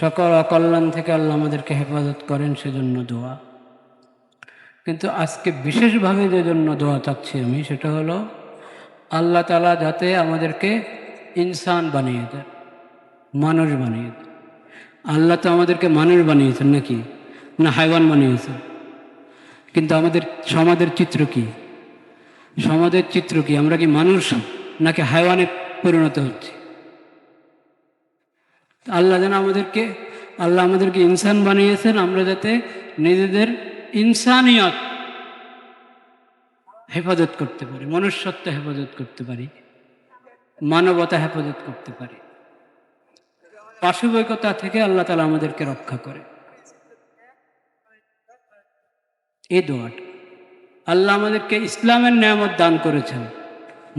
সকল অকল্যাণ থেকে আল্লাহ আমাদেরকে হেফাজত করেন, সেজন্য দোয়া। কিন্তু আজকে বিশেষভাবে যে জন্য দোয়া চাচ্ছি আমি, সেটা হলো আল্লাহ তাআলা যাতে আমাদেরকে ইনসান বানিয়ে দেন, মানুষ বানিয়ে দেন। আল্লাহ তো আমাদেরকে মানুষ বানিয়েছেন নাকি, না হাইওয়ান বানিয়েছেন? কিন্তু আমাদের সমাজের চিত্র কি? সমাজের চিত্র কি? আমরা কি মানুষ নাকি হাইওয়ানে পরিণত হচ্ছি? আল্লাহ আমাদেরকে ইনসান বানিয়েছেন, আমরা যাতে নিজেদের ইনসানিয়ত হেফাজত করতে পারি, মনুষ্যত্ব হেফাজত করতে পারি, মানবতা হেফাজত করতে পারি, পাশবিকতা থেকে আল্লাহ তাআলা আমাদেরকে রক্ষা করে। এই দোয়াটা আল্লাহ আমাদেরকে ইসলামের নেয়ামত দান করেছেন,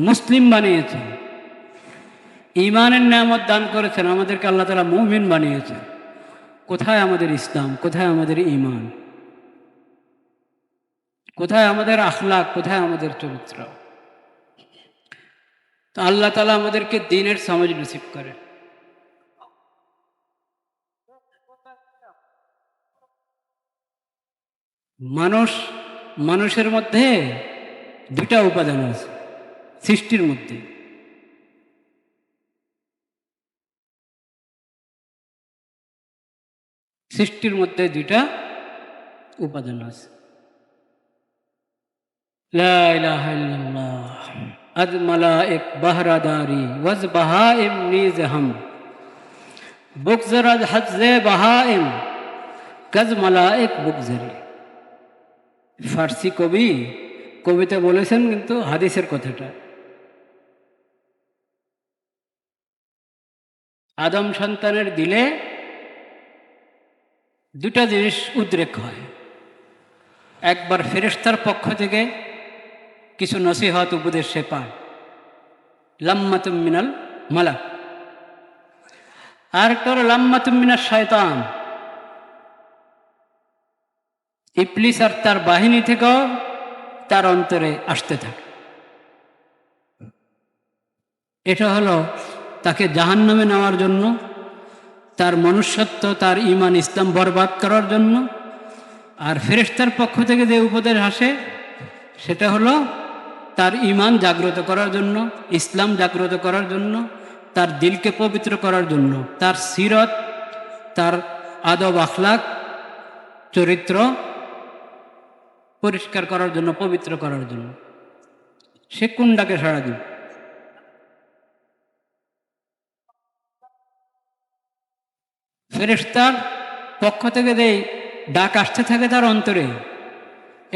মুসলিম বানিয়েছেন, ঈমানের নেয়ামত দান করেছেন, আমাদেরকে আল্লাহ তাআলা মুমিন বানিয়েছেন। কোথায় আমাদের ইসলাম? কোথায় আমাদের ঈমান? কোথায় আমাদের আখলাক? কোথায় আমাদের চরিত্র? তো আল্লাহ তাআলা আমাদেরকে দ্বীনের সমাজ নসিব করেন। মানুষের মধ্যে দুটা উপাদান আছে সৃষ্টির মধ্যে। সৃষ্টির মধ্যে দুইটা উপাদান আছে। লা ইলাহা ইল্লাল্লাহ আজ মালায়েক বাহরাদারি ওয়াজ বাহাইম নিজ হাম বুকজরাজ হজ্জে বাহাইম গজ মালায়েক বুকজরি। ফার্সি কবিতা বলেছেন, কিন্তু হাদিসের কথাটা। আদম সন্তানের দিলে দুটা জিনিস উদ্রেক হয়। একবার ফেরেশতার পক্ষ থেকে কিছু নসিহত উপদেশ সে পায়, লাম্মাতুম মিনাল মালাক। আর একটা হলো লাম্মাতুম মিনাশ শয়তান, ইবলিস আর তার বাহিনী থেকেও তার অন্তরে আসতে থাকে। এটা হলো তাকে জাহান্নামে নেওয়ার জন্য, তার মনুষ্যত্ব, তার ঈমান ইসলাম বরবাদ করার জন্য। আর ফেরেশতার পক্ষ থেকে যে উপদেশ আসে, সেটা হলো তার ঈমান জাগ্রত করার জন্য, ইসলাম জাগ্রত করার জন্য, তার দিলকে পবিত্র করার জন্য, তার সিরত, তার আদব আখলাক, চরিত্র পরিষ্কার করার জন্য, পবিত্র করার জন্য। সে কোন ডাকে সাড়া দিবে? ফেরেশতার পক্ষ থেকে যে ডাক আসতে থাকে তার অন্তরে,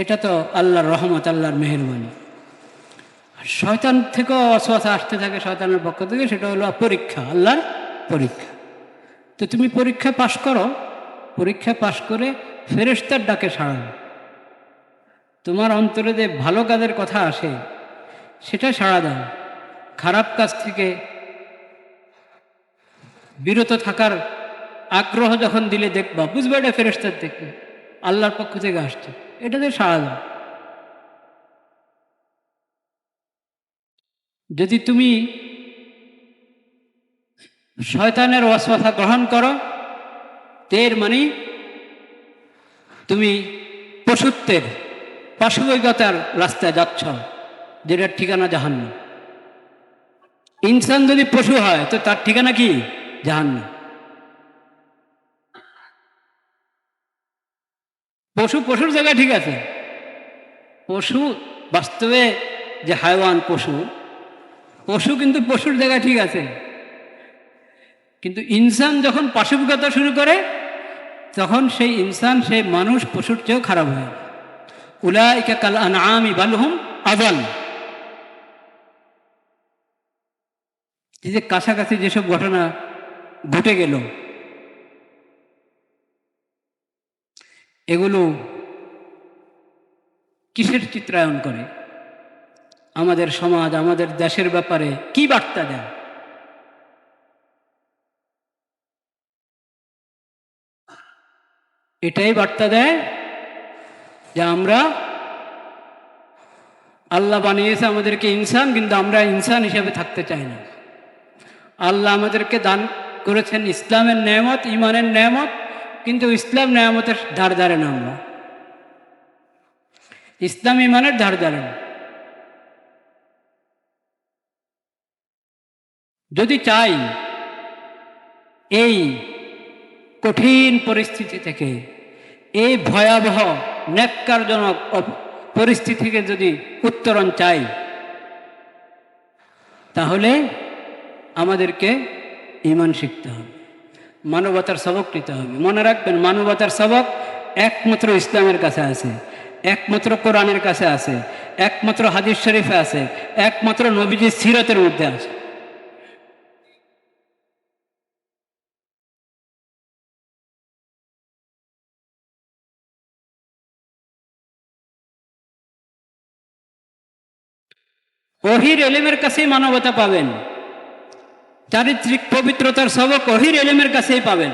এটা তো আল্লাহর রহমত, আল্লাহর মেহেরবানি। শয়তান থেকেও অসওয়াসা আসতে থাকে শয়তানের পক্ষ থেকে, সেটা হলো পরীক্ষা, আল্লাহর পরীক্ষা। তো তুমি পরীক্ষা পাশ করো, পরীক্ষা পাশ করে ফেরেশতার ডাকে সাড়া দাও। তোমার অন্তরে যে ভালো কাজের কথা আসে সেটা সাড়া দাও। খারাপ কাজ থেকে বিরত থাকার আগ্রহ যখন দিলে দেখবা, বুঝবে এটা ফেরেশতার থেকে, আল্লাহর পক্ষ থেকে আসছে, এটাতে সাড়া দাও। যদি তুমি শয়তানের ওয়াসওয়াসা গ্রহণ করো, তের মানে তুমি পশুত্বের, পাশবিকতার রাস্তায় যাচ্ছ, যেটার ঠিকানা জাহান্নাম। ইনসান যদি পশু হয় তো তার ঠিকানা কি? জাহান্নাম। পশুর জায়গায় ঠিক আছে, পশু বাস্তবে যে হাইওয়ান পশু কিন্তু পশুর জায়গায় ঠিক আছে। কিন্তু ইনসান যখন পাশবিকতা শুরু করে, তখন সেই ইনসান, সেই মানুষ পশুর চেয়েও খারাপ হয়। উলাইকা কাল আনআমি বাল হুম আযাল। এই যে কাছাকাছি যেসব ঘটনা ঘটে গেল, এগুলো কিসের চিত্রায়ন করে? আমাদের সমাজ, আমাদের দেশের ব্যাপারে কি বার্তা দেয়? এটাই বার্তা দেয় যে আমরা, আল্লাহ বানিয়েছে আমাদেরকে ইনসান, কিন্তু আমরা ইনসান হিসেবে থাকতে চাই না। আল্লাহ আমাদেরকে করেছেন ইসলামের নেয়ামত, ইমানের নেয়ামত, কিন্তু ইসলাম নেয়ামতের ধার ধারে না। আমরা ইসলাম ইমানের ধার ধারে না। যদি চাই এই কঠিন পরিস্থিতি থেকে, এই ভয়াবহ ন্যাক্কারজনক পরিস্থিতি থেকে যদি উত্তরণ চাই, তাহলে আমাদেরকে ঈমান শিখতে হবে, মানবতার সবক নিতে হবে। মনে রাখবেন, মানবতার সবক একমাত্র ইসলামের কাছে আছে, একমাত্র কোরআনের কাছে আছে, একমাত্র হাদিস শরীফে আছে, একমাত্র নবীজির সিরাতের মধ্যে আছে। ওহির এলেমের কাছেই মানবতা পাবেন, চারিত্রিক পবিত্রতার সবক ওহির এলেমের কাছেই পাবেন।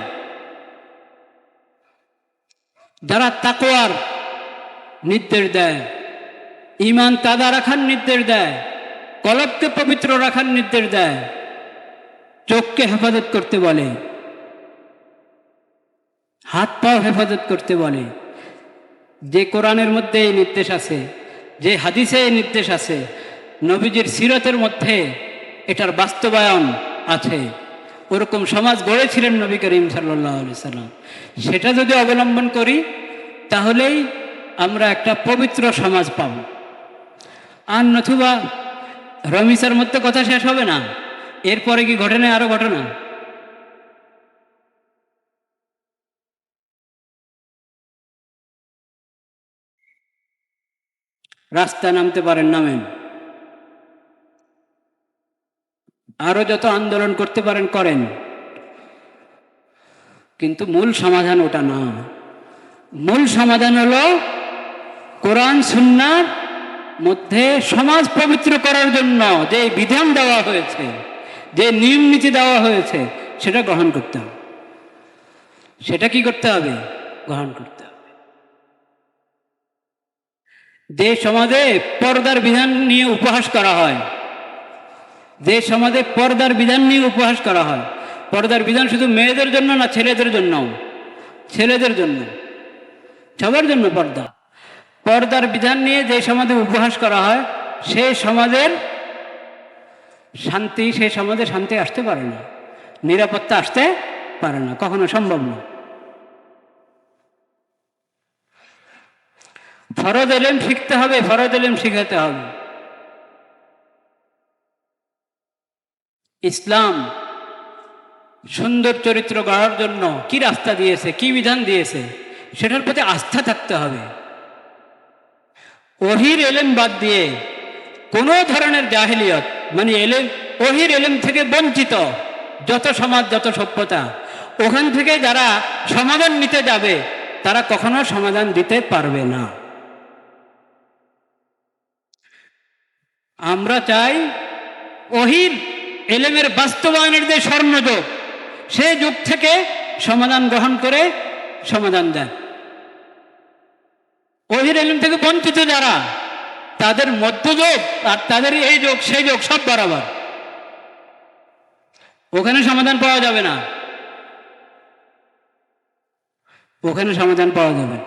যারা তাকওয়ার নির্দেশ দেয়, ঈমান তাজা রাখার নির্দেশ দেয়, কলবকে পবিত্র রাখার নির্দেশ দেয়, চোখকে হেফাজত করতে বলে, হাত পাও হেফাজত করতে বলে, যে কোরআনের মধ্যে এই নির্দেশ আছে, যে হাদিসে এই নির্দেশ আছে, নবীজির সিরতের মধ্যে এটার বাস্তবায়ন আছে, ওরকম সমাজ গড়েছিলেন নবী করিম সাল্লাল্লাহু আলাইহি সাল্লাম। সেটা যদি অবলম্বন করি, তাহলেই আমরা একটা পবিত্র সমাজ পাব। আর নতুবা রমিসার মধ্যে কথা শেষ হবে না, এরপরে কি ঘটনা, আরো ঘটনা। রাস্তায় নামতে পারেন, নামেন, আরো যত আন্দোলন করতে পারেন করেন, কিন্তু মূল সমাধান ওটা না। মূল সমাধান হলো কোরআন সুন্নাহর মধ্যে সমাজ পবিত্র করার জন্য যে বিধান দেওয়া হয়েছে, যে নিয়ম নীতি দেওয়া হয়েছে, সেটা গ্রহণ করতে হবে। সেটা কি করতে হবে? গ্রহণ করতে হবে। যে সমাজে পর্দার বিধান নিয়ে উপহাস করা হয়, যে সমাজে পর্দার বিধান নিয়ে উপহাস করা হয়, পর্দার বিধান শুধু মেয়েদের জন্য না, ছেলেদের জন্য, ছেলেদের জন্য, সবার জন্য পর্দা। পর্দার বিধান নিয়ে যে সমাজে উপহাস করা হয়, সেই সমাজের শান্তি, সেই সমাজে শান্তি আসতে পারে না, নিরাপত্তা আসতে পারে না, কখনো সম্ভব না। ফরজ এলেম শিখতে হবে, ফরজ এলেম শিখাতে হবে। ইসলাম সুন্দর চরিত্র গড়ার জন্য কি রাস্তা দিয়েছে, কি বিধান দিয়েছে, সেটার প্রতি আস্থা থাকতে হবে। ওহির এলেম বাদ দিয়ে কোনো ধরনের জাহিলিয়ত, মানে এলেম, ওহির এলেম থেকে বঞ্চিত যত সমাজ, যত সভ্যতা, ওখান থেকে যারা সমাধান নিতে যাবে, তারা কখনো সমাধান দিতে পারবে না। আমরা চাই ওহির এলেমের বাস্তবায়নের যে স্বর্ণযুগ, সেই যুগ থেকে সমাধান গ্রহণ করে সমাধান দেয়। ওহির এলেম থেকে বঞ্চিত যারা, তাদের মধ্যযুগ আর তাদের এই যুগ, সেই যুগ সব বরাবর, ওখানে সমাধান পাওয়া যাবে না, ওখানে সমাধান পাওয়া যাবে।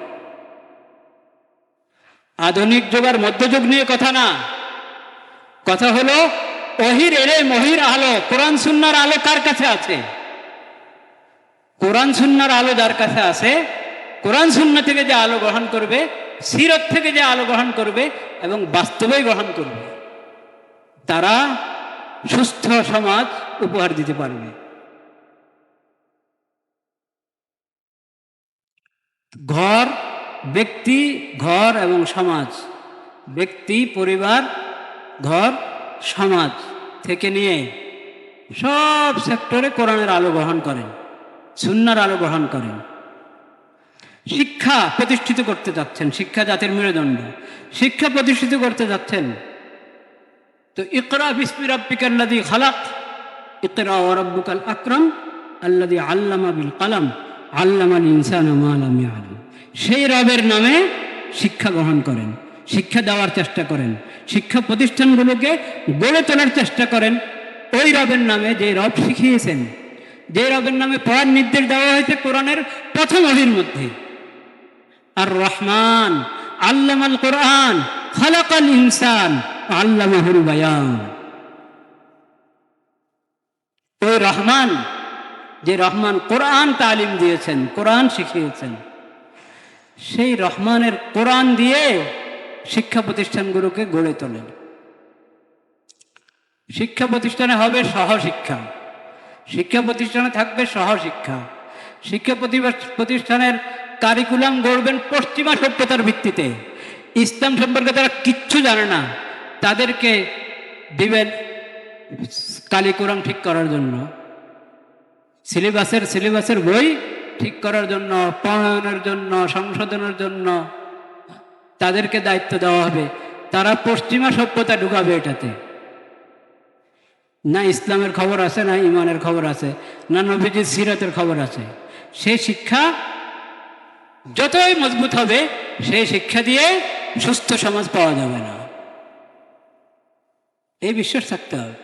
আধুনিক যুগ আর মধ্যযুগ নিয়ে কথা না, কথা হলো ওহির এলেম, ওহির আলো, কোরআন সুন্নাহর আলো কার কাছে আছে? কোরআন সুন্নাহর আলো যার কাছে আছে, কোরআন সুন্নাহ থেকে যে আলো গ্রহণ করবে, সিরত থেকে যে আলো গ্রহণ করবে এবং বাস্তবে গ্রহণ করবে, তারা সুস্থ সমাজ উপহার দিতে পারবে। ঘর, ব্যক্তি, ঘর এবং সমাজ, ব্যক্তি, পরিবার, ঘর, সমাজ থেকে নিয়ে সব সেক্টরে কোরআনের আলো গ্রহণ করেন, সুন্নাহর আলো গ্রহণ করেন। শিক্ষা প্রতিষ্ঠিত করতে যাচ্ছেন, শিক্ষা জাতির মেরুদণ্ড, শিক্ষা প্রতিষ্ঠিত করতে যাচ্ছেন। তো ইকরা বিসমি রাব্বিকাল্লাযী খালাক, ইকরা ওয়া রাব্বুকাল আকরাম আল্লাযী আল্লামা বিল কলম আল্লামাল ইনসানা মা লাম ইয়ালাম। সেই রবের নামে শিক্ষা গ্রহণ করেন, শিক্ষা দেওয়ার চেষ্টা করেন, শিক্ষা প্রতিষ্ঠানগুলোকে গড়ে তোলার চেষ্টা করেন ওই রবের নামে, যে রব শিখিয়েছেন, যে রবের নামে পড়ার নির্দেশ দেওয়া হয়েছে কোরআনের প্রথম ওহীর মধ্যে। আর রহমান আল্লামাল কোরআন খালাকাল ইনসান আল্লামাহুল বায়ান। ওই রহমান, যে রহমান কোরআন তালিম দিয়েছেন, কোরআন শিখিয়েছেন, সেই রহমানের কোরআন দিয়ে শিক্ষা প্রতিষ্ঠানগুলোকে গড়ে তোলেন। শিক্ষা প্রতিষ্ঠানে হবে সহশিক্ষা, শিক্ষা প্রতিষ্ঠানে থাকবে সহশিক্ষা। শিক্ষা প্রতিষ্ঠানের কারিকুলাম গড়বেন পশ্চিমা সভ্যতার ভিত্তিতে। ইসলাম সম্পর্কে তারা কিচ্ছু জানে না, তাদেরকে দিবেন কারিকুলাম ঠিক করার জন্য, সিলেবাসের বই ঠিক করার জন্য, প্রণয়নের জন্য, সংশোধনের জন্য তাদেরকে দায়িত্ব দেওয়া হবে। তারা পশ্চিমা সভ্যতা ঢুকাবে এটাতে। না ইসলামের খবর আছে, না ইমানের খবর আছে, না নবীজির সিরাতের খবর আছে। সেই শিক্ষা যতই মজবুত হবে, সেই শিক্ষা দিয়ে সুস্থ সমাজ পাওয়া যাবে না। এই বিশ্বাস থাকতে হবে।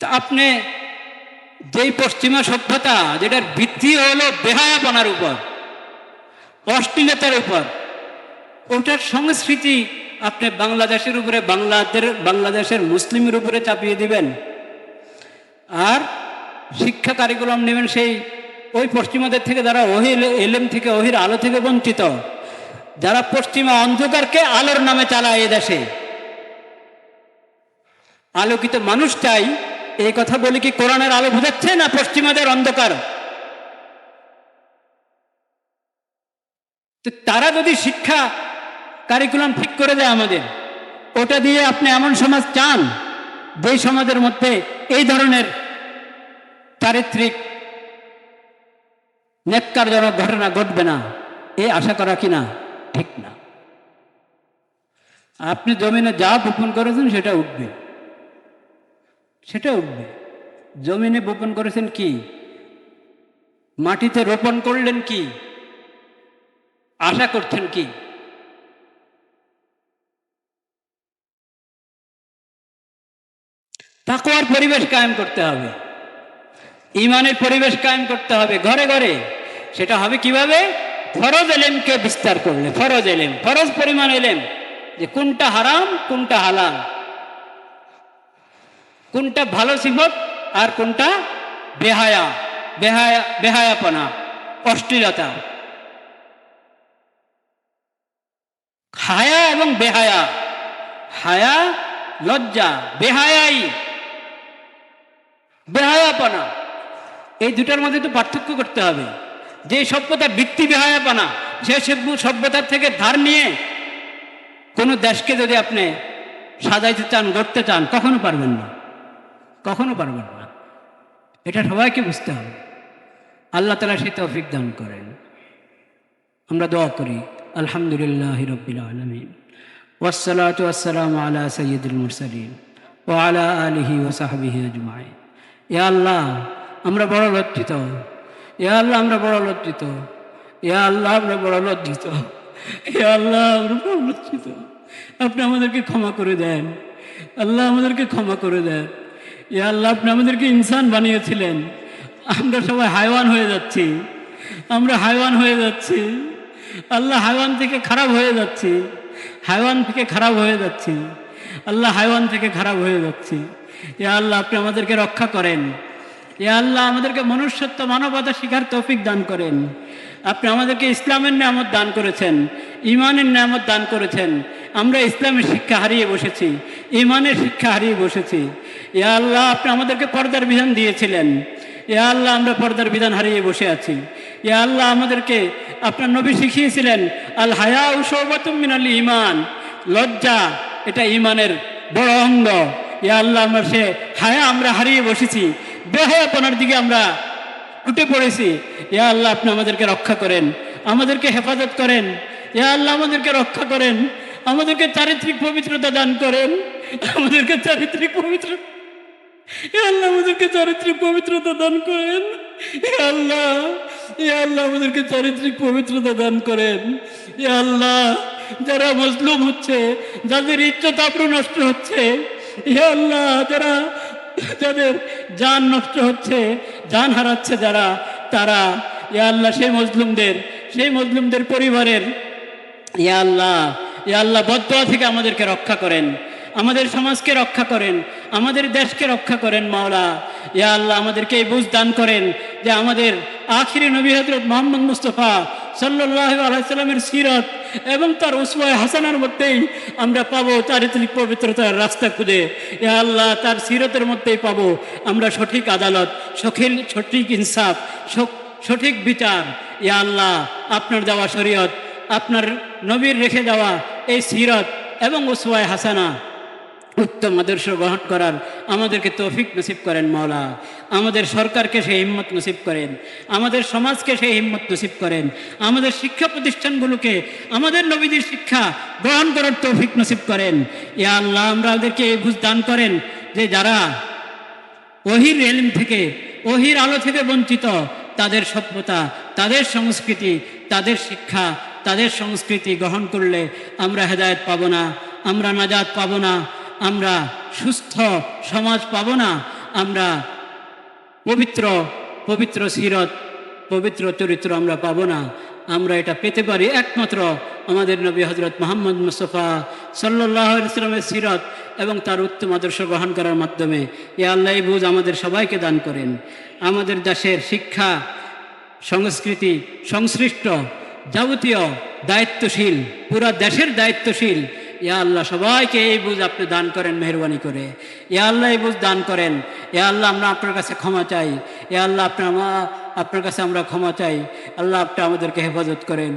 তা আপনি যেই পশ্চিমা সভ্যতা, যেটার ভিত্তি হলো বেহায়াপনার উপর, অশ্লীলতার উপর, ওটার সংস্কৃতি আপনি বাংলাদেশের উপরে, বাংলাদেশের মুসলিমের উপরে চাপিয়ে দিবেন, আর শিক্ষা কারিকুলাম নেবেন সেই ওই পশ্চিমাদের থেকে, যারা ওহির এলেম থেকে, ওহির আলো থেকে বঞ্চিত, যারা পশ্চিমা অন্ধকারকে আলোর নামে চালায়। এ দেশে আলোকিত মানুষ চাই, এই কথা বলে কি কোরআনের আলো বুঝাচ্ছে না পশ্চিমাদের অন্ধকার? তো তারা যদি শিক্ষা কারিকুলাম ঠিক করে দেয় আমাদের, ওটা দিয়ে আপনি এমন সমাজ চান যেই সমাজের মধ্যে এই ধরনের চারিত্রিক নেককারজনক ঘটনা ঘটবে না, এই আশা করা কিনা ঠিক না। আপনি জমিনে যা বপন করেছেন সেটা উঠবে, সেটা উঠবে। জমিনে বপন করেছেন কি, মাটিতে রোপণ করলেন কি, আশা করছেন কি? তাকওয়ার পরিবেশ কায়েম করতে হবে, ঈমানের পরিবেশ কায়েম করতে হবে ঘরে ঘরে। সেটা হবে কিভাবে? ফরজ এলেমকে বিস্তার করলে। ফরজ এলেম, ফরজ পরিমাণ এলেম, যে কোনটা হারাম, কোনটা হালাল, কোনটা ভালো সিফত আর কোনটা বেহায়াপনা, অশ্লীলতা। হায়া এবং বেহায়া, হায়া লজ্জা, বেহায়াপনা, এই দুটার মধ্যে তো পার্থক্য করতে হবে। যে সভ্যতার ভিত্তি বেহায়াপনা, সে সভ্যতার থেকে ধার নিয়ে কোনো দেশকে যদি আপনি সাজাইতে চান, গড়তে চান, কখনো পারবেন না, কখনো পারবেন না। এটা সবাইকে বুঝতে হবে। আল্লাহ তাআলা সেই তৌফিক দান করেন। আমরা দোয়া করি, আলহামদুলিল্লাহি রাব্বিল আলামিন, ওয়াসসালাতু ওয়াসসালামু আলা সাইয়্যিদিল মুরসালিন ওয়া আলা আলিহি ওয়া সাহবিহি আজমাইন। ইয়া আল্লাহ, আমরা বড় লজ্জিত। ইয়া আল্লাহ, আমরা বড় লজ্জিত। ইয়া আল্লাহ, আমরা বড় লজ্জিত। ইয়া আল্লাহ, আমরা বড় লজ্জিত। আপনি আমাদেরকে ক্ষমা করে দেন। আল্লাহ, আমাদেরকে ক্ষমা করে দেন। ইয়া আল্লাহ, আপনি আমাদেরকে ইনসান বানিয়েছিলেন, আমরা সবাই হায়ওয়ান হয়ে যাচ্ছি। আমরা হায়ওয়ান হয়ে যাচ্ছি আল্লাহ, হায়ওয়ান থেকে খারাপ হয়ে যাচ্ছি, হায়ওয়ান থেকে খারাপ হয়ে যাচ্ছি আল্লাহ, হায়ওয়ান থেকে খারাপ হয়ে যাচ্ছি। ইয়া আল্লাহ, আপনি আমাদেরকে রক্ষা করেন। ইয়া আল্লাহ, আমাদেরকে মনুষ্যত্ব, মানবতা শিখার তৌফিক দান করেন। আপনি আমাদেরকে ইসলামের নিয়ামত দান করেছেন, ইমানের নিয়ামত দান করেছেন। আমরা ইসলামের শিক্ষা হারিয়ে বসেছি, ইমানের শিক্ষা হারিয়ে বসেছি। ইয়া আল্লাহ, আপনি আমাদেরকে পর্দার বিধান দিয়েছিলেন। ইয়া আল্লাহ, আমরা পর্দার বিধান হারিয়ে বসে আছি। ইয়া আল্লাহ, আমাদেরকে আপনার নবী শিখিয়েছিলেন, আল হায়াউ শুবাতুম মিনাল ঈমান, লজ্জা এটা ঈমানের বড় অঙ্গ। ইয়া আল্লাহ, আমরা সে হায়া আমরা হারিয়ে বসেছি, বেহায়াপনার দিকে আমরা উঠে পড়েছি। ইয়া আল্লাহ, আপনি আমাদেরকে রক্ষা করেন, আমাদেরকে হেফাজত করেন। ইয়া আল্লাহ, আমাদেরকে রক্ষা করেন, আমাদেরকে চারিত্রিক পবিত্রতা দান করেন, আমাদেরকে চারিত্রিক পবিত্রতা, ইয়া আল্লাহ, আমাদেরকে চারিত্রিক পবিত্রতা দান করেন। ইয়া আল্লাহ, ইয়া আল্লাহ, আমাদেরকে চারিত্রিক পবিত্রতা দান করেন। ইয়া আল্লাহ, যারা মজলুম হচ্ছে, যাদের ইজ্জত আবরু নষ্ট হচ্ছে, ইয়া আল্লাহ, যারা যাদের জান নষ্ট হচ্ছে, জান হারাচ্ছে যারা, তারা ইয়া আল্লাহ সেই মজলুমদের পরিবারের ইয়া আল্লাহ, ইয়া আল্লাহ বদদুয়া থেকে আমাদেরকে রক্ষা করেন, আমাদের সমাজকে রক্ষা করেন, আমাদের দেশকে রক্ষা করেন মাওলা। ইয়া আল্লাহ আমাদেরকে এই বুঝ দান করেন যে আমাদের আখিরি নবী হযরত মুহাম্মদ মুস্তাফা সাল্লাল্লাহু আলাইহি সাল্লামের সিরাত এবং তার উসওয়ায়ে হাসানার মধ্যেই আমরা পাবো চারিত্রিক পবিত্রতার রাস্তা খুঁজে। ইয়া আল্লাহ তার সিরাতের মধ্যেই পাবো আমরা সঠিক আদালত, সঠিক ইনসাফ, সঠিক বিচার। ইয়া আল্লাহ আপনার দেওয়া শরীয়ত, আপনার নবীর রেখে দেওয়া এই সিরাত এবং উসওয়ায়ে হাসানা, উত্তম আদর্শ গ্রহণ করার আমাদেরকে তৌফিক নসিব করেন মাওলা। আমাদের সরকারকে সেই হিম্মত নসিব করেন, আমাদের সমাজকে সেই হিম্মত নসিব করেন, আমাদের শিক্ষা প্রতিষ্ঠানগুলোকে আমাদের নবীদের শিক্ষা গ্রহণ করার তৌফিক নসিব করেন। ইয়া আল্লাহ আমাদেরকে এই বুঝ দান করেন যে যারা ওহির ইলম থেকে, ওহির আলো থেকে বঞ্চিত, তাদের সভ্যতা, তাদের সংস্কৃতি, তাদের শিক্ষা, তাদের সংস্কৃতি গ্রহণ করলে আমরা হেদায়েত পাবো না, আমরা নাজাত পাবো না, আমরা সুস্থ সমাজ পাবো না, আমরা পবিত্র সিরত, পবিত্র চরিত্র আমরা পাবো না। আমরা এটা পেতে পারি একমাত্র আমাদের নবী হযরত মুহাম্মদ মুস্তাফা সাল্লাল্লাহু আলাইহি ওয়াসাল্লামের সিরত এবং তার উত্তম আদর্শ গ্রহণ করার মাধ্যমে। ইয়া আল্লাহ এই বুঝ আমাদের সবাইকে দান করেন। আমাদের দেশের শিক্ষা সংস্কৃতি সংশ্লিষ্ট যাবতীয় দায়িত্বশীল, পুরা দেশের দায়িত্বশীল, ইয়া আল্লাহ সবাইকে এই বুঝ আপনি দান করেন মেহরবানি করে। ইয়া আল্লাহ এই বুঝ দান করেন। ইয়া আল্লাহ আমরা আপনার কাছে ক্ষমা চাই। ইয়া আল্লাহ আপনার কাছে আমরা ক্ষমা চাই। আল্লাহ আপনি আমাদেরকে হেফাজত করেন,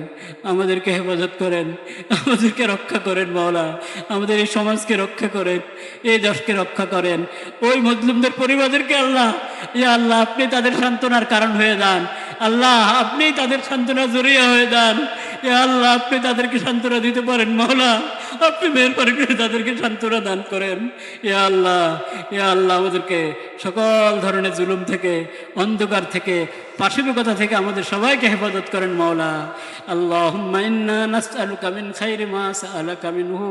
আমাদেরকে হেফাজত করেন, আমাদেরকে রক্ষা করেন মাওলা। আমাদের এই সমাজকে রক্ষা করেন, এই দেশকে রক্ষা করেন। ওই মজলুমদের পরিবারদেরকে আল্লাহ, ইয়া আল্লাহ আপনি তাদের সান্ত্বনার কারণ হয়ে যান। আল্লাহ আপনি তাদের সান্ত্বনা জড়িয়ে হয়ে যান। ইয়া আল্লাহ আপনি তাদেরকে সান্ত্বনা দিতে পারেন মাওলা, আপনি মেহেরবানি করে তাদেরকে সান্ত্বনা দান করেন। ইয়া আল্লাহ, ইয়া আল্লাহ আমাদেরকে সকল ধরনের জুলুম থেকে, অন্ধকার থেকে, পাশবিকতা থেকে আমাদের সবাইকে হেফাজত করেন মাওলা। আল্লাহুম্মা ইন্না নাসআলুকা মিন খাইরি মা সাআলাকা মিনহু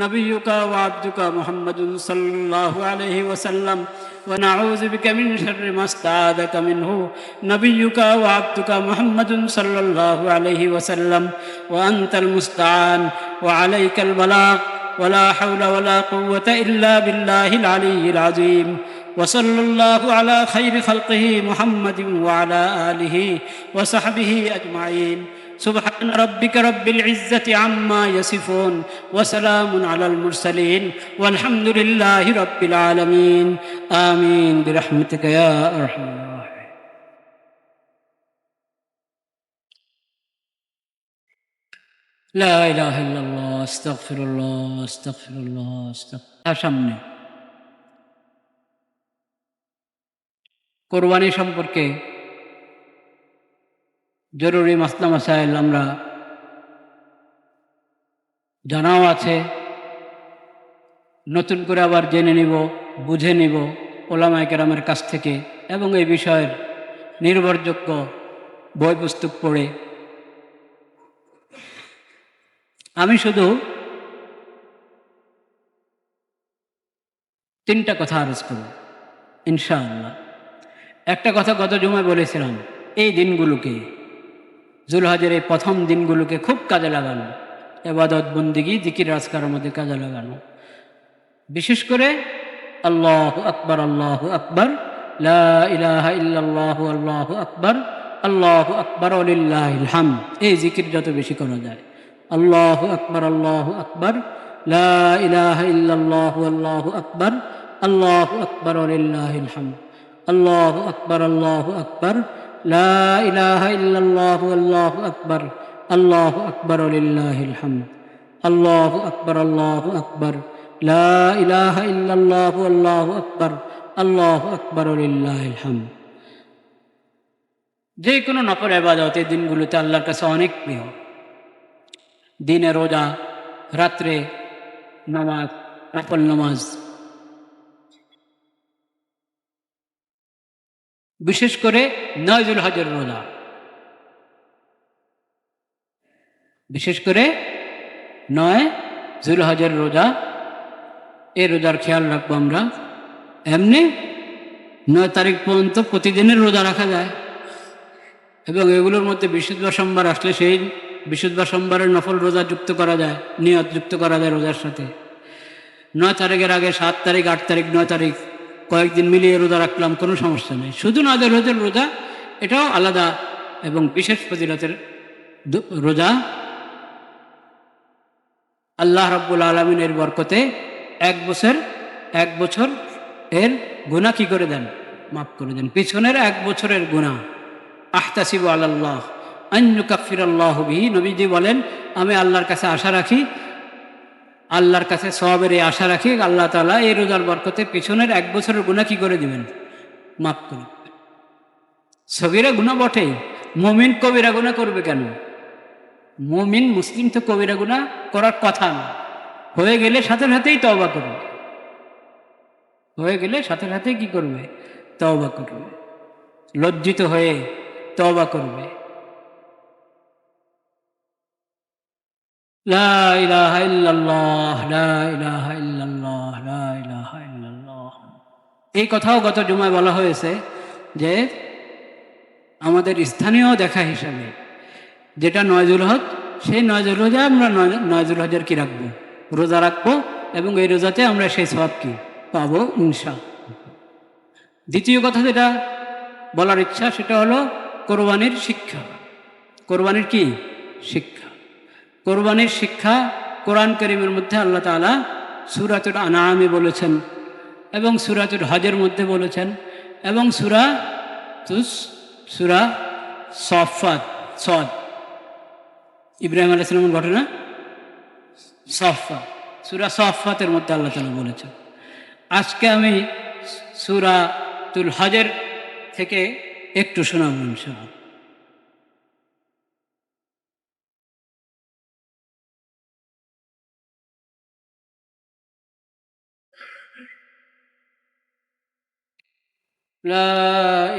নাবিয়্যুকা ওয়া আবদুকা মুহাম্মাদুন সাল্লাল্লাহু আলাইহি ওয়াসাল্লাম ওয়া নাউযু বিকা মিন শাররি মা ইসতাআযাকা মিনহু নাবিয়্যুকা ওয়া আবদুকা মুহাম্মাদুন সাল্লাল্লাহু আলাইহি ওয়াসাল্লাম ওয়া আনতাল মুস্তাআন ওয়া আলাইকাল বালাগ ওয়া লা হাওলা ওয়া লা কুওয়াতা ইল্লা বিল্লাহিল আলিয়্যিল আযীম। وصلى الله على خير خلقه محمد وعلى آله وصحبه أجمعين. سبحان ربك رب العزة عما يصفون وسلام على المرسلين والحمد لله رب العالمين. آمين برحمتك يا أرحم الراحمين. لا إله إلا الله استغفر الله استغفر الله সামনে কোরবানি সম্পর্কে জরুরি মাসলা মাসাইল আমরা জানাও আছে, নতুন করে আবার জেনে নিব, বুঝে নিব ওলামায়ে কেরামের কাছ থেকে এবং এই বিষয়ের নির্ভরযোগ্য বই পুস্তক পড়ে। আমি শুধু তিনটা কথা আরজ করব ইনশাআল্লাহ। একটা কথা গত জুমায় বলেছিলাম, এই দিনগুলোকে, জুলহজের এই প্রথম দিনগুলোকে খুব কাজে লাগানো, ইবাদত বন্দেগী জিকির আজকারের মধ্যে কাজে লাগানো। বিশেষ করে আল্লাহু আকবার, আল্লাহু আকবার, লা ইলাহা ইল্লাল্লাহু, আল্লাহু আকবার, আল্লাহু আকবার ওয়া লিল্লাহিল হামদ। এই জিকির যত বেশি করা যায়, আল্লাহু আকবার, আল্লাহু আকবার, লা ইলাহা ইল্লাল্লাহু, আল্লাহু আকবার, আল্লাহু আকবার ওয়া লিল্লাহিল হামদ, আল্লাহু আকবার, আল্লাহু আকবার, লা ইলাহা ইল্লাল্লাহু, আল্লাহু আকবার, আল্লাহু আকবার ওয়া লিল্লাহিল হামদ, আল্লাহু আকবার, আল্লাহু আকবার, লা ইলাহা ইল্লাল্লাহু, আল্লাহু আকবার, আল্লাহু আকবার ওয়া লিল্লাহিল হামদ। যে কোনো নফল ইবাদত এই দিনগুলোতে আল্লাহর কাছে অনেক প্রিয়। দিনে রোজা, রাত্রে নামাজ, নফল নামাজ। বিশেষ করে 9 জুলহজের রোজা, বিশেষ করে 9 জুলহজের রোজা এই রোজার খেয়াল রাখবো আমরা। এমনি 9 তারিখ পর্যন্ত প্রতিদিনের রোজা রাখা যায়, এবং এগুলোর মধ্যে বিশুদ্ধ সোমবার আসলে সেই বিশুদ্ধ সোমবারের নফল রোজা যুক্ত করা যায়, নিয়ত যুক্ত করা যায় রোজার সাথে। 9 তারিখের আগে 7 তারিখ, 8 তারিখ, 9 তারিখ কয়েকদিন মিলিয়ে রোজা রাখলাম, কোনো সমস্যা নেই। শুধু 9 রোজার রোজা, এটাও আলাদা এবং বিশেষ ফজিলতের রোজা। আল্লাহ রাব্বুল আলামিনের বরকতে এক বছর এর গুনাহ কি করে দেন? মাফ করে দেন। পিছনের 1 বছরের গুনাহ। আহতাসিবু আলাল্লাহ আন ইউকাফিরাল্লাহু বিহি, নবীজি বলেন আমি আল্লাহর কাছে আশা রাখি, আল্লাহর কাছে সওয়াবের এই আশা রাখি, আল্লাহ তাআলা এই রোজার বরকতে পিছনের 1 বছরের গুনাহ কি করে দিবেন? মাফ করে। সগীরা গুনাহ বটে, মুমিন কবিরা গুনাহ করবে কেন? মুমিন মুসলিম তো কবিরা গুনাহ করার কথা না, হয়ে গেলে সাথে সাথেই তওবা করবে, হয়ে গেলে সাথে সাথেই কি করবে? তওবা করবে, লজ্জিত হয়ে তওবা করবে। লা ইলাহা ইল্লাল্লাহ, লা ইলাহা ইল্লাল্লাহ, লা ইলাহা ইল্লাল্লাহ। এই কথাও গত জুমায় বলা হয়েছে যে আমাদের স্থানীয় দেখা হিসাবে যেটা 9 যুলহজ, সেই 9 যুলহজে আমরা 9 যুলহজের কি রাখবো? রোজা রাখবো, এবং এই রোজাতে আমরা সেই সওয়াব কি পাবো ইনশাআল্লাহ। দ্বিতীয় কথা যেটা বলার ইচ্ছা, সেটা হলো কোরবানির শিক্ষা। কোরবানির কি শিক্ষা? কোরবানির শিক্ষা কোরআন কারীমের মধ্যে আল্লাহ তাআলা সূরাতুল আনআমে বলেছেন, এবং সূরাতুল হজের মধ্যে বলেছেন, এবং সূরা সাফফাত, সদ, ইব্রাহিম আলাইহিস সালামের ঘটনা, সূরা সাফফাতের মধ্যে আল্লাহ তাআলা বলেছেন। আজকে আমি সূরাতুল হজের থেকে একটু শোনাবো ইনশাআল্লাহ। লা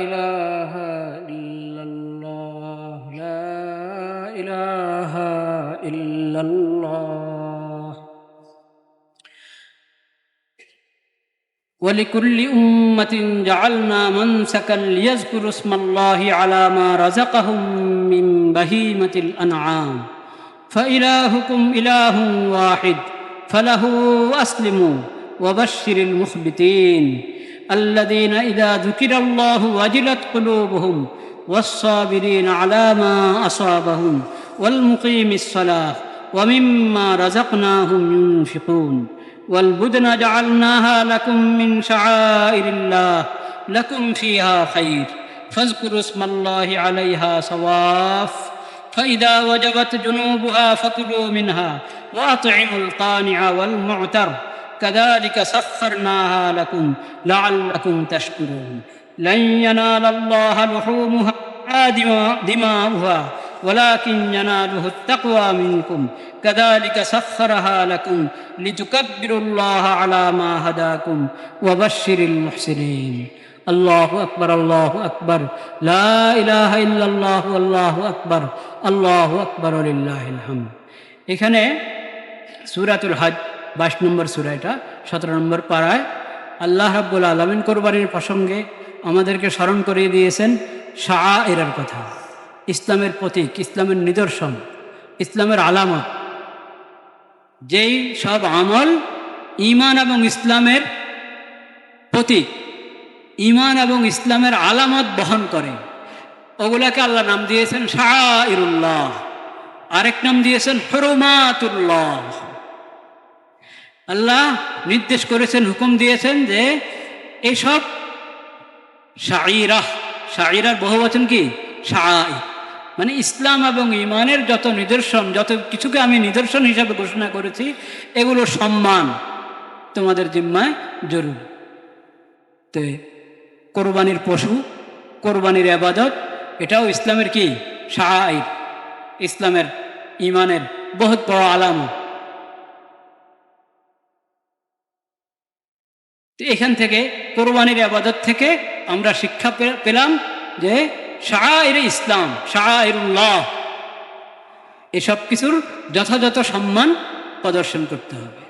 ইলাহা ইল্লাল্লাহ, লা ইলাহা ইল্লাল্লাহ। ولكل أمة جعلنا منسكا ليذكروا اسم الله على ما رزقهم من بهيمة الأنعام فإلهكم إله واحد فله أسلموا وبشر المخبتين الذين إذا ذكر الله وجلت قلوبهم والصابرين على ما أصابهم والمقيم الصلاة ومما رزقناهم ينفقون والبدن جعلناها لكم من شعائر الله لكم فيها خير فاذكروا اسم الله عليها صواف فإذا وجبت جنوبها فكلوا منها وأطعموا القانع والمعتر كذلك سخرناها لكم لعلكم تشكرون لن ينال الله لحومها ولا دماؤها ولكن يناله التقوى منكم كذلك سخرها لكم لتكبروا الله على ما هداكم وبشر المحسنين الله أكبر الله أكبر لا إله إلا الله والله أكبر الله أكبر ولله الحمد। এখানে সূরাতুল হজ 22 নম্বর সূরা, এটা 17 নম্বর পারায় আল্লাহ রাব্বুল আলামিন কোরবানির প্রসঙ্গে আমাদেরকে স্মরণ করিয়ে দিয়েছেন শাআইরের কথা, ইসলামের প্রতীক, ইসলামের নিদর্শন, ইসলামের আলামত। যেই সব আমল ঈমান এবং ইসলামের প্রতীক, ঈমান এবং ইসলামের আলামত বহন করে, ওগুলাকে আল্লাহ নাম দিয়েছেন শাআইরুল্লাহ, আরেক নাম দিয়েছেন হুরুমাতুল্লাহ। আল্লাহ নির্দেশ করেছেন, হুকুম দিয়েছেন যে এইসব শাঈরার বহুবচন কি? শাআইর, মানে ইসলাম এবং ঈমানের যত নিদর্শন, যত কিছুকে আমি নিদর্শন হিসাবে ঘোষণা করেছি, এগুলোর সম্মান তোমাদের জিম্মায় জরুরি। তো কোরবানির পশু, কোরবানির ইবাদত, এটাও ইসলামের কি? শাআইর, ইসলামের ঈমানের বহুত বড় আলামত। এখান থেকে কোরবানির ইবাদত থেকে আমরা শিক্ষা পেলাম যে শাআইর ইসলাম, শাআইরুল্লাহ, এসব কিছুর যথাযথ সম্মান প্রদর্শন করতে হবে।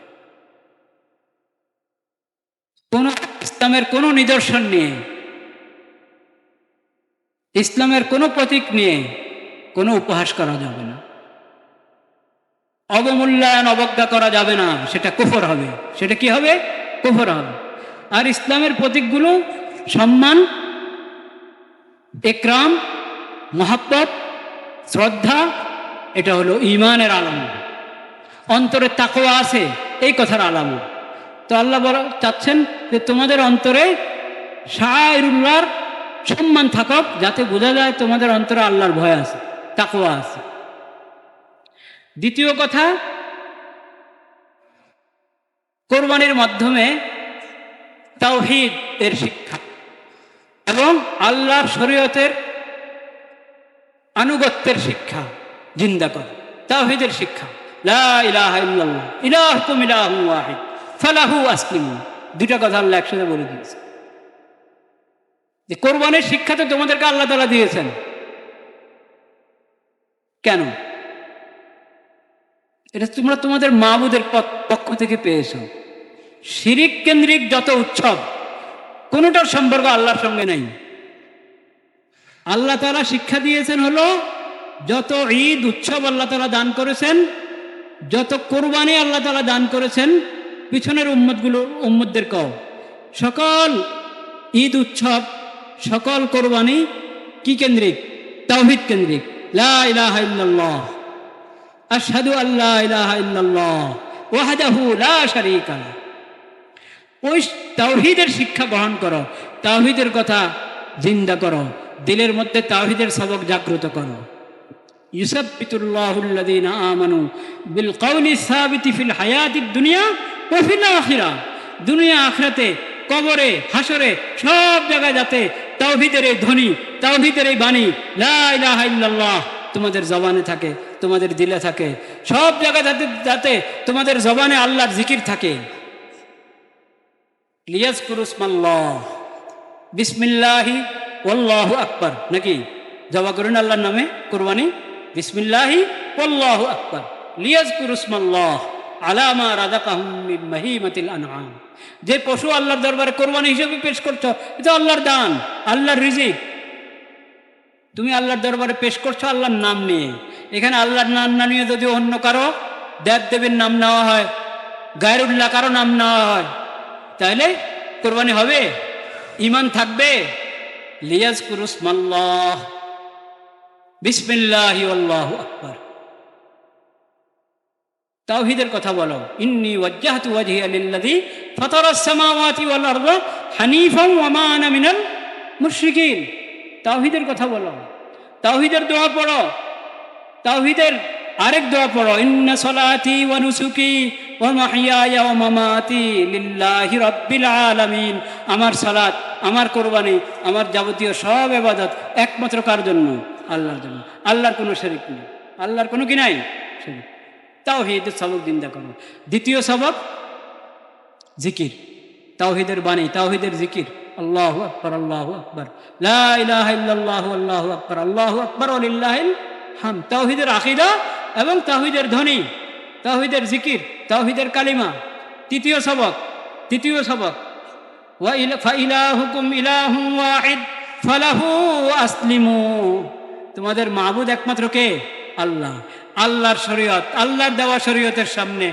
কোন ইসলামের কোনো নিদর্শন নিয়ে, ইসলামের কোনো প্রতীক নিয়ে কোনো উপহাস করা যাবে না, অবমূল্যায়ন অবজ্ঞা করা যাবে না, সেটা কুফর হবে। সেটা কি হবে? কুফর হবে। আর ইসলামের প্রতীকগুলো সম্মান, ইকরাম, মহাব্বত, শ্রদ্ধা, এটা হলো ঈমানের আলামত। অন্তরে তাকওয়া আছে, এই কথার আলামত। তো আল্লাহ চাচ্ছেন যে তোমাদের অন্তরে শাআইরুল্লাহর সম্মান থাকুক, যাতে বোঝা যায় তোমাদের অন্তরে আল্লাহর ভয় আছে, তাকওয়া আছে। দ্বিতীয় কথা, কোরবানির মাধ্যমে তাওহীদ এর শিক্ষা এবং আল্লাহর শরীয়তের আনুগত্যের শিক্ষা জিন্দা করে। তাওহীদের শিক্ষা, লা ইলাহা ইল্লাল্লাহ ইলাহুকুম ইলাহুন ওয়াহিদ ফালাহু আসলিমু। দুটা কথা আল্লাহ একসাথে বলে দিয়েছে যে কোরবানির শিক্ষা তো তোমাদেরকে আল্লাহ তাআলা দিয়েছেন। কেন? এটা তোমরা তোমাদের মাবুদের পক্ষ থেকে পেয়েছ। শিরিক কেন্দ্রিক যত উৎসব, কোনোটার সম্পর্ক আল্লাহর সঙ্গে নাই। আল্লাহ তাআলা শিক্ষা দিয়েছেন হলো যত ঈদ উৎসব আল্লাহ তাআলা দান করেছেন, যত কোরবানি আল্লাহ তাআলা দান করেছেন পিছনের উম্মতদেরকেও, সকল ঈদ উৎসব, সকল কোরবানি কি কেন্দ্রিক? তাওহীদ কেন্দ্রিক। লা ইলাহা ইল্লাল্লাহ আশহাদু আল্লা ইলাহা ইল্লাল্লাহ ওয়াহদাহু লা শারীকা লাহু। ওই তাওহীদের শিক্ষা গ্রহণ করো, তাওহীদের কথা জিন্দা করো, দিলের মধ্যে তাওহীদের সবক জাগ্রত করো। ইউসাব্বিতুল্লাহুল্লাযীনা আমানু বিল কওলি সাবিতি ফিল হায়াতিদ দুনিয়া ওয়া ফিল আখিরাহ। দুনিয়া আখিরাতে, কবরে, হাসরে, সব জায়গায় যাতে তাওহীদের এই ধ্বনি, তাওহীদের এই বাণী লা ইলাহা ইল্লাল্লাহ তোমাদের জবানে থাকে, তোমাদের দিলে থাকে, সব জায়গায় যাতে তোমাদের জবানে আল্লাহর জিকির থাকে। লিয়াজকুরু ইসমাল্লাহ বিসমিল্লাহি ওয়াল্লাহু আকবার, নাকি? জবা করুন আল্লাহর নামে কুরবানি, বিসমিল্লাহি ওয়াল্লাহু আকবার। লিয়াজকুরু ইসমাল্লাহ আলা মা রাযাকাহুম মিন বাহিমাতিল আনআম। যে পশু আল্লাহর দরবারে কোরবানি হিসেবে পেশ করছো, এটা আল্লাহর দান, আল্লাহর রিজিক। তুমি আল্লাহর দরবারে পেশ করছো আল্লাহর নাম নিয়ে। এখানে আল্লাহর নাম না নিয়ে যদি অন্য কারো দেব দেবীর নাম নেওয়া হয়, গায়রুল্লাহ কারো নাম নেওয়া হয়, তাহলে কোরবানি হবে? ঈমান থাকবে? লিয়াজকুরু ইসমাল্লাহ বিসমিল্লাহি ওয়াল্লাহু আকবার। তাওহীদের কথা বলো। ইন্নী ওয়াজ্জাহতু ওয়াজহিয়া লিল্লাযী ফাতারাস সামাওয়াতি ওয়াল আরদা হানিফান ওয়া মা আনা মিনাল মুশরিকিন। তাওহীদের কথা বলো, তাওহীদের দোয়া পড়ো, তাওহীদের আরেক দোয়া পড়ো, ইন্না সলাতি ওয়া নুসুকি ওয়া মাহইয়ায়া ওয়া মামাতি লিল্লাহি রাব্বিল আলামিন। আমার সালাত, আমার কোরবানি, আমার যাবতীয় সব ইবাদত একমাত্র কার জন্য? আল্লাহর জন্য। আল্লাহর কোনো শরীক নেই, আল্লাহর কোনো কি নাই? শরীক। তাওহীদের সবক জিন্দা করো। দ্বিতীয় সবক জিকির, তাওহীদের বাণী, তাওহীদের জিকির। আল্লাহু আকবার, আল্লাহু আকবার, লা ইলাহা ইল্লাল্লাহু আল্লাহু আকবার, আল্লাহু আকবার ওয়া লিল্লাহিল হামদ। তাওহীদের আকীদা এবং তাওহীদের ধ্বনি, তাওহীদের জিকির, তাওহীদের কালিমা। তৃতীয় সবক ওয়া ইলাহুকুম ইলাহুন ওয়াহিদ ফালাহু আসলিমু। তোমাদের মাবুদ একমাত্র কে? আল্লাহ। আল্লাহর শরীয়ত, আল্লাহর দেওয়া শরীয়তের সামনে,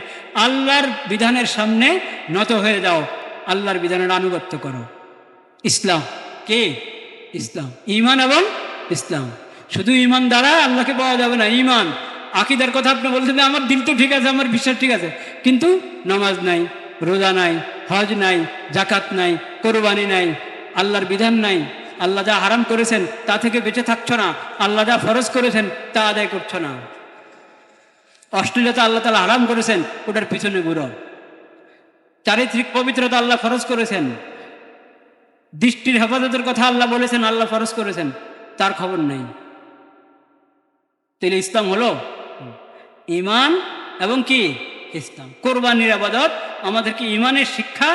আল্লাহর বিধানের সামনে নত হয়ে যাও, আল্লাহর বিধানের আনুগত্য করো। ইসলাম কে? ইসলাম, ঈমান এবং ইসলাম। শুধু ঈমান দ্বারা আল্লাহকে পাওয়া যাবে না। ঈমান, আকীদার কথা আপনি বলছেন আমার দিল তো ঠিক আছে, আমার বিশ্বাস ঠিক আছে, কিন্তু নামাজ নাই, রোজা নাই, হজ নাই, যাকাত নাই, কোরবানি নাই, আল্লাহর বিধান নাই, আল্লাহ যা হারাম করেছেন তা থেকে বেঁচে থাকছো না, আল্লাহ যা ফরজ করেছেন তা আদায় করছো না। অশ্লীলতা আল্লাহ তাআলা হারাম করেছেন, ওটার পিছনে ঘুরো। চারিত্রিক পবিত্রতা আল্লাহ ফরজ করেছেন, দৃষ্টির হেফাজতের কথা আল্লাহ বলেছেন, আল্লাহ ফরজ করেছেন, তার খবর নেই। তাহলে ইসলাম হলো ঈমান এবং কি? ইসলাম। কোরবানির ইবাদত আমাদেরকে ঈমানের শিক্ষা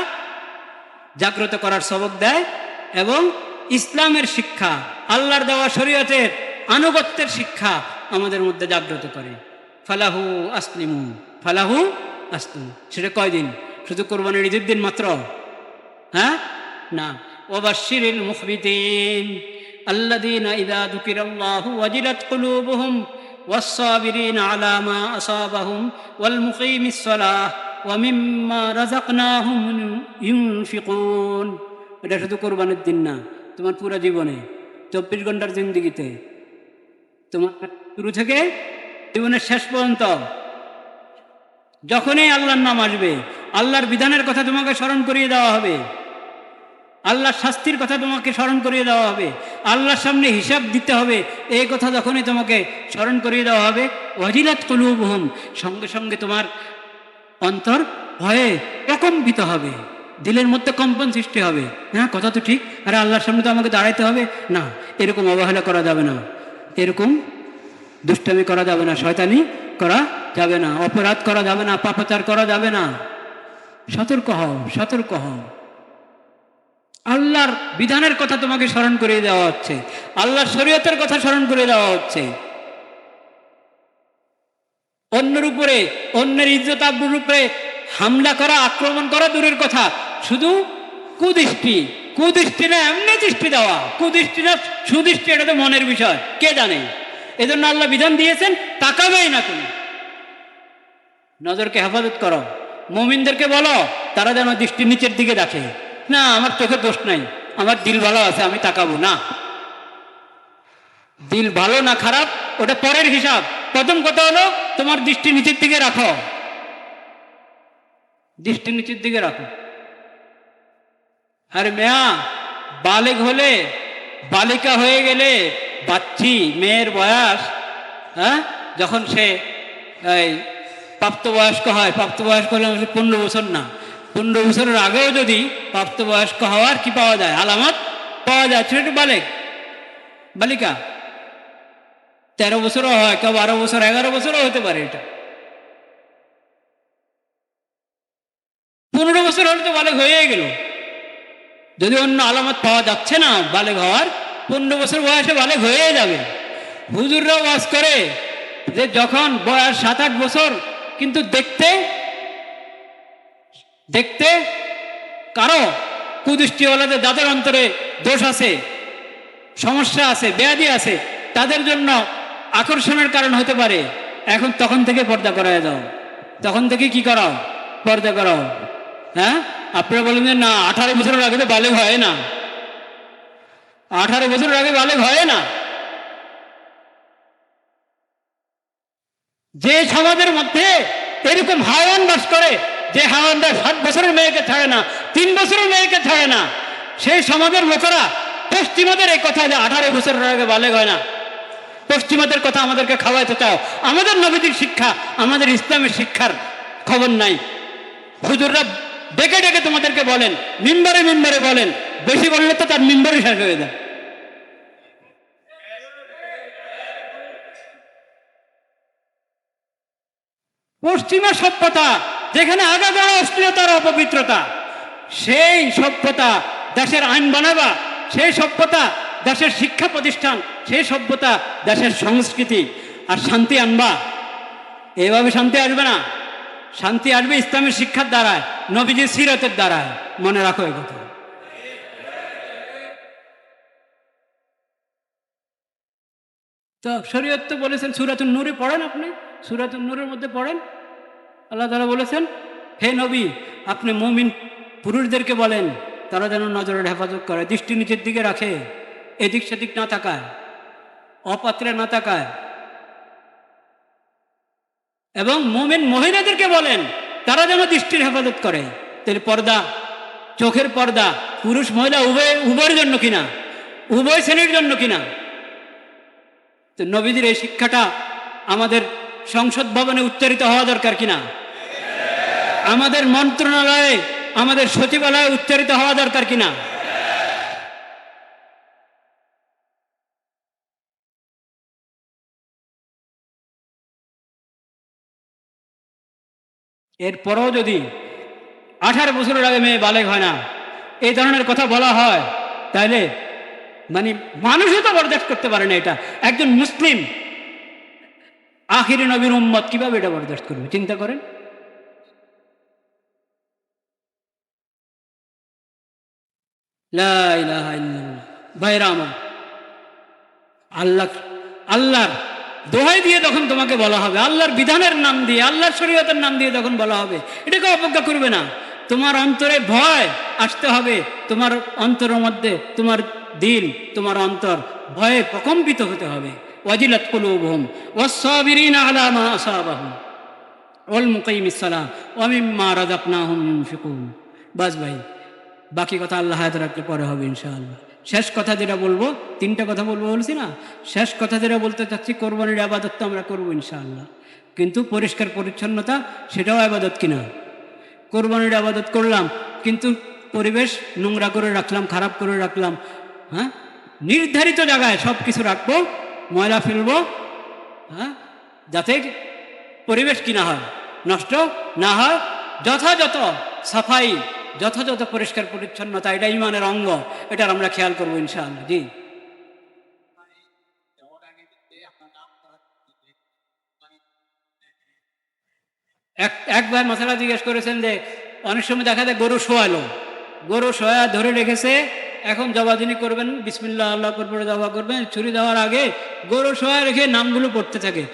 জাগ্রত করার সবক দেয় এবং ইসলামের শিক্ষা, আল্লাহর দেওয়া শরীয়তের আনুগত্যের শিক্ষা আমাদের মধ্যে জাগ্রত করে। ফালাহু আসলিমু, ফালাহু আসলিমু। সেটা কয়দিন? শুধু কোরবানির ঈদের দিন মাত্র? হ্যাঁ না, ওয়াবাশশিরিল মুখবিতিন আল্লাযীনা ইযা যুকিরাল্লাহু ওয়াজিলাত কুলুবুহুম ওয়াস-সাবিরিনা আলা মা আসাবাহুম ওয়াল মুকিমিস সালাহ ওয়া মিম্মা রাযাকনাহুম ইউনফিকুন। এটা শুধু কোরবানির দিন না, তোমার পুরো জীবনে 24 ঘন্টার জিন্দেগিতে, তোমার শুরু থেকে জীবনের শেষ পর্যন্ত যখনই আল্লাহর নাম আসবে, আল্লাহর বিধানের কথা তোমাকে স্মরণ করিয়ে দেওয়া হবে, আল্লাহর শাস্তির কথা তোমাকে স্মরণ করিয়ে দেওয়া হবে, আল্লাহর সামনে হিসাব দিতে হবে, এই কথা যখনই তোমাকে স্মরণ করিয়ে দেওয়া হবে, ওয়াজিলাত কুলুবুহুম, সঙ্গে সঙ্গে তোমার অন্তর ভয়ে প্রকম্পিত হবে, দিলের মধ্যে কম্পন সৃষ্টি হবে। হ্যাঁ, কথা তো ঠিক, আরে আল্লাহর সামনে তো আমাকে দাঁড়াইতে হবে না, এরকম অবহেলা করা যাবে না, এরকম দুষ্টামি করা যাবে না, শয়তানি করা যাবে না, অপরাধ করা যাবে না, পাপাচার করা যাবে না। সতর্ক হও, সতর্ক হও। আল্লাহর বিধানের কথা তোমাকে স্মরণ করিয়ে দেওয়া হচ্ছে, আল্লাহর শরীয়তের কথা স্মরণ করে দেওয়া হচ্ছে। অন্যের উপরে, অন্যের ইজ্জত আবরুর উপরে হামলা করা, আক্রমণ করা দূরের কথা, শুধু কুদৃষ্টি, কুদৃষ্টি না এমনি দৃষ্টি দেওয়া, কুদৃষ্টি না সুদৃষ্টি, এটা তো মনের বিষয়, কে জানে। এজন্য আল্লাহ বিধান দিয়েছেন, তাকাবেই না তুমি, নজরকে হেফাজত করো। মুমিনদেরকে বলো তারা যেন দৃষ্টি নিচের দিকে দেখে, না আমার চোখে দোষ নাই, আমার দিল ভালো আছে, আমি তাকাবো না। দিল ভালো না খারাপ ওটা পরের হিসাব, প্রথম কথা হলো তোমার দৃষ্টি নিচের দিকে রাখো, দৃষ্টি নিচের দিকে রাখো। আর মেয়া বালেগ হলে, বালিকা হয়ে গেলে, বাচ্চি মেয়ের বয়স, হ্যাঁ, যখন সে এই প্রাপ্তবয়স্ক হয়, প্রাপ্তবয়স্ক হলে 15 বছর না, 15 বছরের আগেও যদি প্রাপ্তবয়স্ক হওয়ার কি পাওয়া যায়, আলামত পাওয়া যায়, ছোট বালেক, বালিকা 13 বছরও হয়, কেউ 12 বছর, 11 বছরও হতে পারে, এটা 15 বছর হলে তো বালেক হয়ে গেল। যদি অন্য আলামত পাওয়া যাচ্ছে না বালেক হওয়ার, 15 বছর বয়সে বালেক হয়ে যাবে। হুজুররাও ওয়াজ করে যে যখন বয়স 7-8 বছর, কিন্তু দেখতে দেখতে কারো কুদৃষ্টিওয়ালাদের যাদের অন্তরে দোষ আছে, সমস্যা আছে, ব্যাধি আছে, তাদের জন্য আকর্ষণের কারণ হতে পারে। এখন তখন থেকে পর্দা করায় দাও, তখন থেকে কি করাও, পর্দা করাও। হ্যাঁ, আপনারা বলেন যে না 18 বছরের আগে তো বালেগ হয় না, 18 বছরের আগে বালেগ হয় না। যে সমাজের মধ্যে এরকম হায়ান বাস করে, যে হায়ানরা 7 বছরের মেয়েকে ছাড়ে না, 3 বছরের মেয়েকে ছাড়ে না, সেই সমাজের লোকেরা পশ্চিমাদের এই কথা যে 18 বছরের আগে বালেগ হয় না, পশ্চিমাদের কথা আমাদেরকে খাওয়াইতে চাও। আমাদের নবীজির শিক্ষা, আমাদের ইসলামের শিক্ষার খবর নাই। হুজুররা ডেকে ডেকে তোমাদেরকে বলেন, মিম্বারে মিম্বারে বলেন, বেশি বললে তো তার মিম্বারই শেষ হয়ে যায়। পশ্চিমা সভ্যতা যেখানে আগা যাওয়া অশ্লীলতার অপবিত্রতা, সেই সভ্যতা দেশের আইন বানাবা, সেই সভ্যতা দেশের শিক্ষা প্রতিষ্ঠান, সেই সভ্যতা দেশের সংস্কৃতি, আর শান্তি আনবা। এভাবে শান্তি আসবে না, শান্তি আসবে ইসলামের শিক্ষার দ্বারায়, নবীজির সিরতের দ্বারায়, মনে রাখো এই কথা। তো শরীয়ত তো বলেছেন, সূরাতুন নূরে পড়েন, আপনি সূরাতুন নূরের মধ্যে পড়েন, আল্লাহ তাআলা বলেছেন, হে নবী আপনি মুমিন পুরুষদেরকে বলেন তারা যেন নজরের হেফাজত করে, দৃষ্টি নিচের দিকে রাখে, এদিক সেদিক না তাকায়, অপাত্রে না তাকায়। এবং মুমিন মহিলাদেরকে বলেন তারা যেন দৃষ্টির হেফাজত করে। তাহলে পর্দা, চোখের পর্দা পুরুষ মহিলা উভয়ের জন্য কিনা, উভয় শ্রেণীর জন্য কিনা। তো নবীজির এই শিক্ষাটা আমাদের সংসদ ভবনে উচ্চারিত হওয়া দরকার কিনা, আমাদের মন্ত্রণালয়ে, আমাদের সচিবালয়ে উচ্চারিত হওয়া দরকার কিনা। এরপরও যদি 18 বছরের আগে মেয়ে বালেগ হয় না, এই ধরনের কথা বলা হয়, তাহলে মানে মানুষই তো বরদাস্ত করতে পারে না। এটা একজন মুসলিম আখিরি নবীর উম্মত কিভাবে এটা বরদাস্ত করবে, চিন্তা করেন। লা ইলাহা ইল্লাল্লাহ। ভাইরা আমার, আল্লাহর দোহাই দিয়ে তখন তোমাকে বলা হবে, আল্লাহর বিধানের নাম দিয়ে, আল্লাহর শরীয়তের নাম দিয়ে তখন বলা হবে, এটাকে অবজ্ঞা করবে না। তোমার অন্তরে ভয় আসতে হবে, তোমার অন্তরের মধ্যে তোমার দিল, তোমার অন্তর ভয়ে প্রকম্পিত হতে হবে। ওয়াজিলাত কুলুবুহুম ওয়াস-সাবিরিনা আলা মা আসাবাহুম ওয়াল মুকিমিস সালাহ ওয়া মিম্মা রাযাকনাহুম ইউনফিকুন। বাস ভাই, বাকি কথা আল্লাহ হায়াত রাখলে পরে হবে ইনশাআল্লাহ। শেষ কথা যেটা বলবো, তিনটা কথা বলবো বলছি না, শেষ কথা যেটা বলতে চাচ্ছি, কোরবানির আবাদত তো আমরা করবো ইনশাআল্লাহ, কিন্তু পরিষ্কার পরিচ্ছন্নতা সেটাও আবাদত কিনা? কোরবানির আবাদত করলাম কিন্তু পরিবেশ নোংরা করে রাখলাম, খারাপ করে রাখলাম। হ্যাঁ, নির্ধারিত জায়গায় সব কিছু রাখবো, ময়লা ফেলবো, হ্যাঁ, যাতে পরিবেশ কিনা হয়, নষ্ট না হয়। যথাযথ সাফাই, যথাযথ পরিষ্কার পরিচ্ছন্নতা, এটা ইমানের অঙ্গ, এটার আমরা খেয়াল করবো ইনশাআল্লাহ। জি, একবার মশালা জিজ্ঞেস করেছেন যে অনেক সময় দেখা যায় গরু শোয়ালো, গরু শোয়া ধরে রেখেছে, এখন জবা যিনি করবেন বিসমিল্লাহ আল্লাহ করে জবা করবেন, ছুরি দেওয়ার আগে গরু শোয়া রেখে নামগুলো পড়তে থাকে,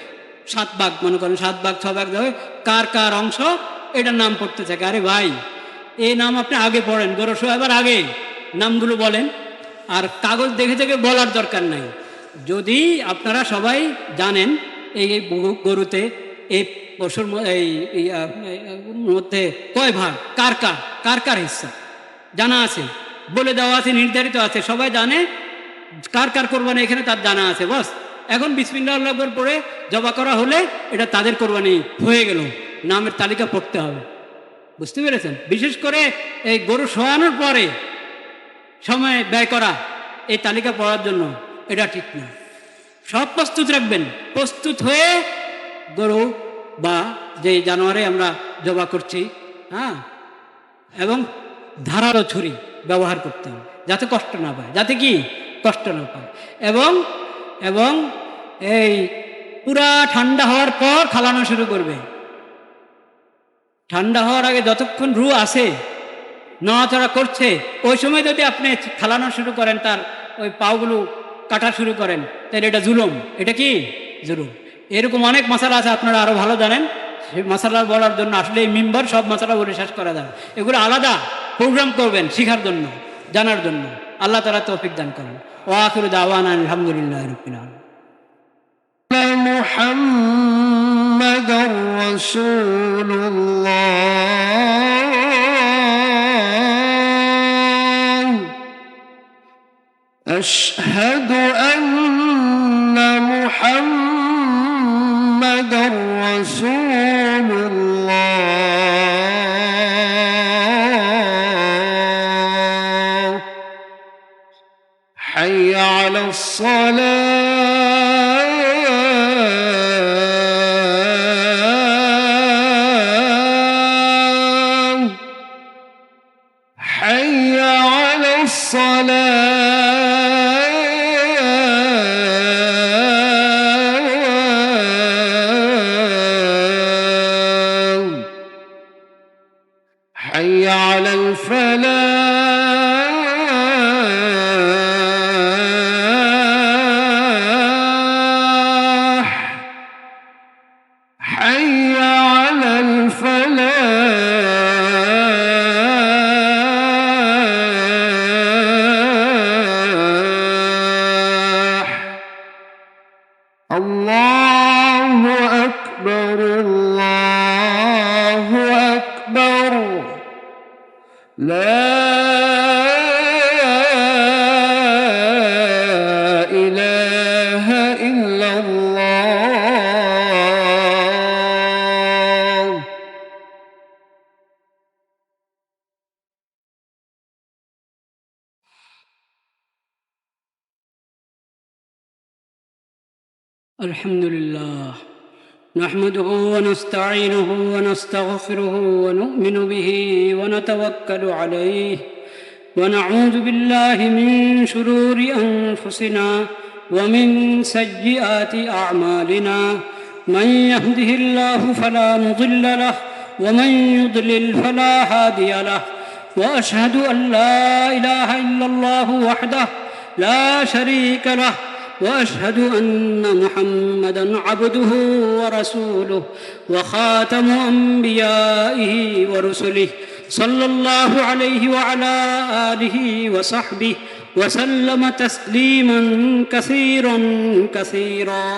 7 ভাগ, মনে করেন 7 ভাগ 6 ভাগ ধরে কার কার অংশ এটার নাম পড়তে থাকে। আরে ভাই, এই নাম আপনি আগে পড়েন, গরু শোয়াবার আগে নামগুলো বলেন, আর কাগজ দেখে থেকে বলার দরকার নাই। যদি আপনারা সবাই জানেন এই গরুতে, এই পশুর এই মধ্যে কয় ভাগ, কার কার কার কার হিস্সা জানা আছে, বলে দেওয়া আছে, নির্ধারিত আছে, সবাই জানে কার কার কোরবানি এখানে তার জানা আছে। বস, এখন বিসমিল্লাহ আল্লাহু আকবার পড়ে জবা করা হলে এটা তাদের কোরবানি হয়ে গেল, নামের তালিকা পড়তে হবে। বুঝতে পেরেছেন? বিশেষ করে এই গরু শোয়ানোর পরে সময় ব্যয় করা এই তালিকা পড়ার জন্য, এটা ঠিক না। সব প্রস্তুত রাখবেন, প্রস্তুত হয়ে গরু বা যে জানোয়ারে আমরা জবা করছি, হ্যাঁ, এবং ধারালো ছুরি ব্যবহার করতে হবে, যাতে কষ্ট না পায়, যাতে কি কষ্ট না পায়। এবং এবং এই পুরা ঠান্ডা হওয়ার পর খালানো শুরু করবে। ঠান্ডা হওয়ার আগে যতক্ষণ রু আছে, নড়াচড়া করছে, ওই সময় যদি আপনি খালানো শুরু করেন, তার ওই পাগুলো কাটা শুরু করেন, তাহলে এটা জুলুম। এটা কি জুলুম? এরকম অনেক মশালা আছে, আপনারা আরও ভালো জানেন। সেই মশালা বলার জন্য আসলে এই মিম্বার সব মশালা বলে শেষ করা যায়। এগুলো আলাদা প্রোগ্রাম করবেন শিখার জন্য, জানার জন্য। আল্লাহ তাআলা তৌফিক দান করেন। ওয়া আখিরু দাওয়ানা আলহামদুলিল্লাহি রাব্বিল আলামিন। মুহাম্মাদুর রাসূলুল্লাহ আশহাদু আন্না মুহাম্মাদুর রাসূলুল্লাহ হাইয়া আলাস সালাহ হাইয়া আলাস সালাহ হাইয়া আলাল ফালাহ হাইয়া আলাল ফালাহ আল্লাহু আকবার আল্লাহু আকবার লা ইলাহা ইল্লাল্লাহ। আলহামদুলিল্লাহ نحمده ونستعينه ونستغفره ونؤمن به ونتوكل عليه ونعوذ بالله من شرور أنفسنا ومن سيئات أعمالنا من يهده الله فلا مضل له ومن يضلل فلا هادي له وأشهد أن لا إله إلا الله وحده لا شريك له وأشهد أن محمدًا عبده ورسوله وخاتم أنبيائه ورسله صلى الله عليه وعلى آله وصحبه وسلم تسليمًا كثيرًا كثيرًا.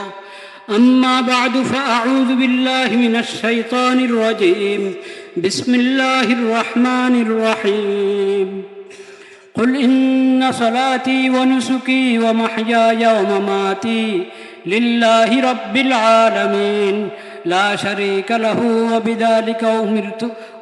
أما بعد فأعوذ بالله من الشيطان الرجيم. بسم الله الرحمن الرحيم. قل إن صلاتي ونسكي ومحياي ومماتي لله رب العالمين لا شريك له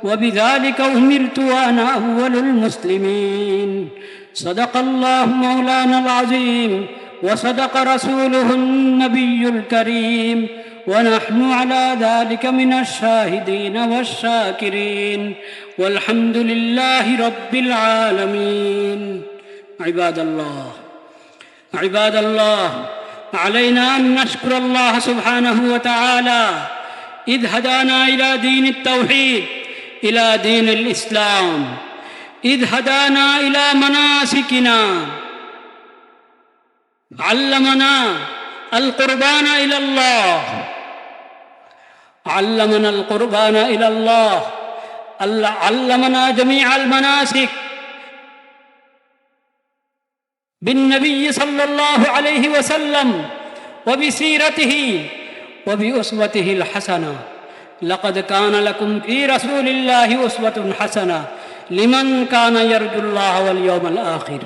وبذلك أمرت وأنا أول المسلمين. صدق الله مولانا العظيم وصدق رسوله النبي الكريم ونحن على ذلك من الشاهدين والشاكرين والحمد لله رب العالمين. عباد الله، علينا أن نشكر الله سبحانه وتعالى إذ هدانا إلى دين التوحيد، إلى دين الإسلام، إذ هدانا إلى مناسكنا، علمنا القربان إلى الله، علمنا جميع المناسك بالنبي صلى الله عليه وسلم وبسيرته وبأسوته الحسنة. لقد كان لكم في رسول الله أسوة حسنة لمن كان يرجو الله واليوم الآخر.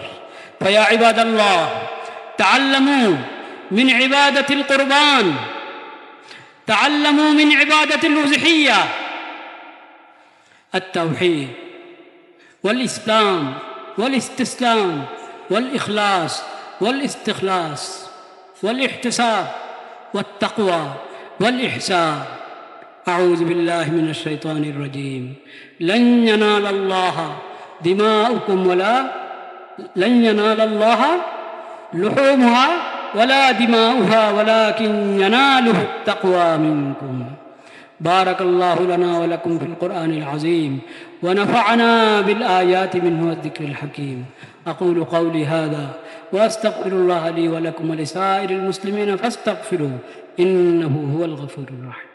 فيا عباد الله، تعلموا من عبادة القربان، تعلموا من عبادة الأضحية التوحيد والإسلام والاستسلام والإخلاص والاستخلاص والاحتساب والتقوى والإحسان. أعوذ بالله من الشيطان الرجيم. لن ينال الله دماؤكم لن ينال الله لحومها ولا دماؤها ولكن يناله التقوى منكم. بارك الله لنا ولكم في القرآن العظيم ونفعنا بالآيات منه والذكر الحكيم. أقول قولي هذا وأستغفر الله لي ولكم ولسائر المسلمين فاستغفروه إنه هو الغفور الرحيم.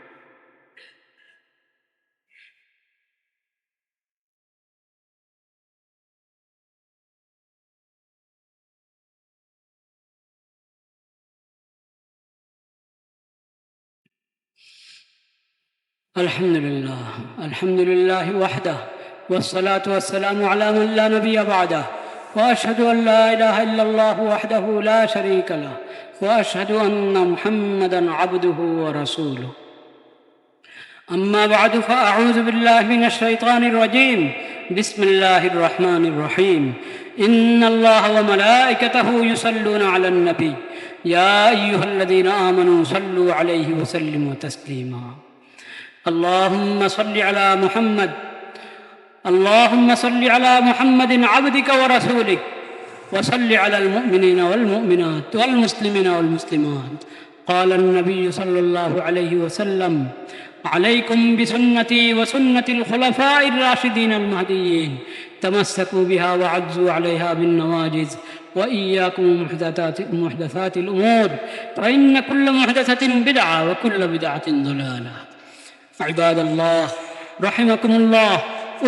الحمد لله وحده والصلاة والسلام على من لا نبي بعده وأشهد أن لا إله إلا الله وحده لا شريك له وأشهد أن محمدًا عبده ورسوله. أما بعد فأعوذ بالله من الشيطان الرجيم. بسم الله الرحمن الرحيم. إن الله وملائكته يصلون على النبي يا أيها الذين آمنوا صلوا عليه وسلموا تسليما. اللهم صل على محمد عبدك ورسولك وصل على المؤمنين والمؤمنات والمسلمين والمسلمات. قال النبي صلى الله عليه وسلم: عليكم بسنتي وسنة الخلفاء الراشدين المهديين، تمسكوا بها وعضوا عليها بالنواجذ، وإياكم محدثات الأمور، فإن كل محدثة بدعة وكل بدعة ضلالة. عباد الله رحمكم الله،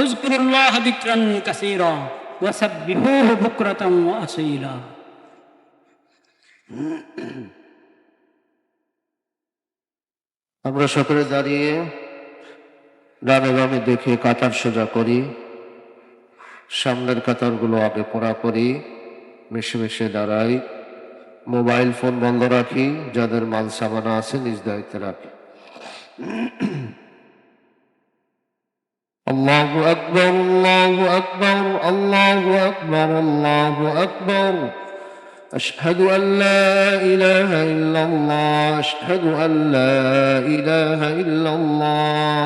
اذكروا الله ذكرا كثيرا وسبحوه بكرة وأصيلا. আমরা সকলে দাঁড়িয়ে ডানে বামে দেখে কাতার সোজা করি, সামনের কাতারগুলো আগে পড়া করি, মিশে মিশে দাঁড়াই, মোবাইল ফোন বন্ধ রাখি, যাদের মাল সামানা আছে নিজ দায়িত্বে রাখি। আল্লাহু আকবার, আল্লাহু আকবার, আল্লাহু আকবার, আল্লাহু আকবার। أشهد أن لا إله إلا الله، أشهد أن لا إله إلا الله،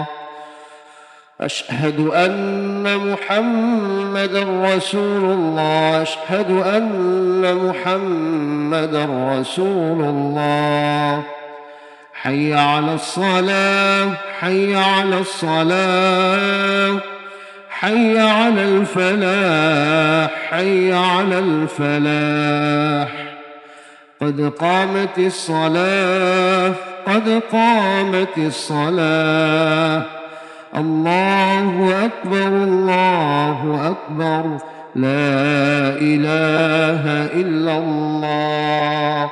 أشهد أن محمدا رسول الله، أشهد أن محمدا رسول الله. حي على الصلاة، حي على الصلاة، حي على الفلاح حي على الفلاح قد قامت الصلاة قد قامت الصلاة الله أكبر الله أكبر لا إله إلا الله.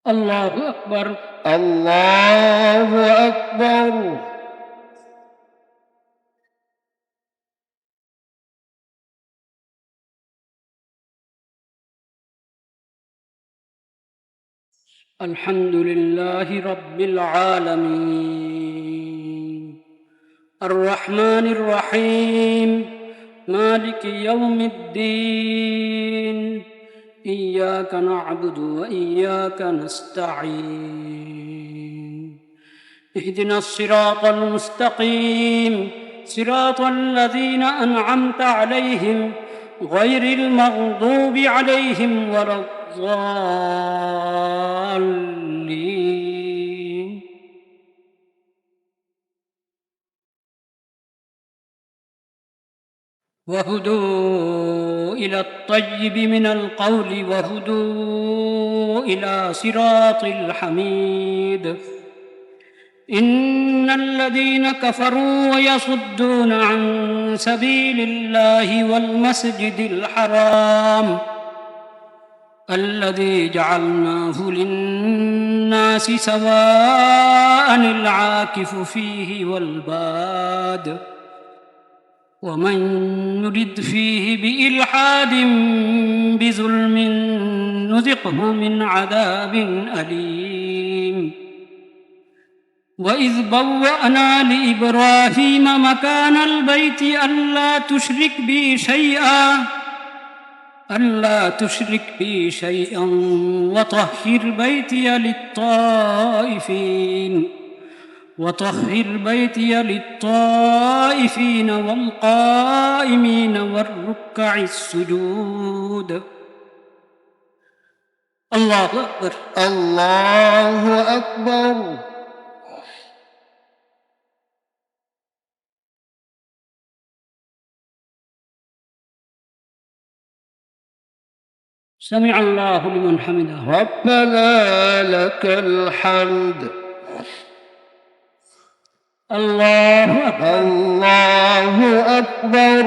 الله أكبر الله أكبر. الحمد لله رب العالمين الرحمن الرحيم مالك يوم الدين إياك نعبد وإياك نستعين اهدنا الصراط المستقيم صراط الذين أنعمت عليهم غير المغضوب عليهم ولا الضالين. وهدوا إلى الطيب من القول وهدوا إلى صراط الحميد. إن الذين كفروا ويصدون عن سبيل الله والمسجد الحرام الذي جعلناه للناس سواء العاكف فيه والباد ومن يرد فيه بإلحاد بظلم نذقه من عذاب أليم. وإذ بوأنا لإبراهيم مكان البيت ألا تشرك بي شيئا وطهر بيتي للطائفين والقائمين والركع السجود. الله أكبر الله أكبر. سمع الله لمن حمده ربنا لك الحمد. الله أكبر الله أكبر.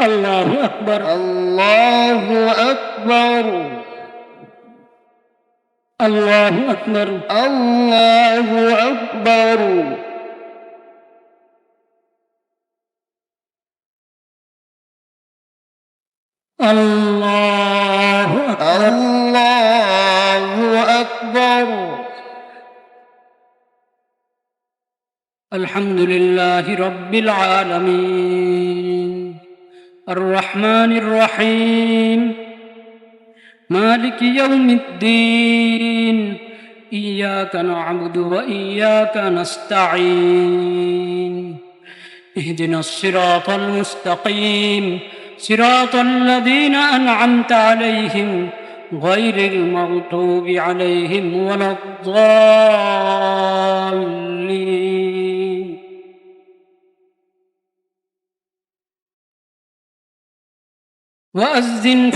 الله أكبر الله أكبر. الله أكبر الله أكبر. الله أكبر الله أكبر. الحمد لله رب العالمين الرحمن الرحيم مالك يوم الدين إياك نعبد وإياك نستعين اهدنا الصراط المستقيم صراط الذين أنعمت عليهم غير المغضوب عليهم ولا الضالين. وأذن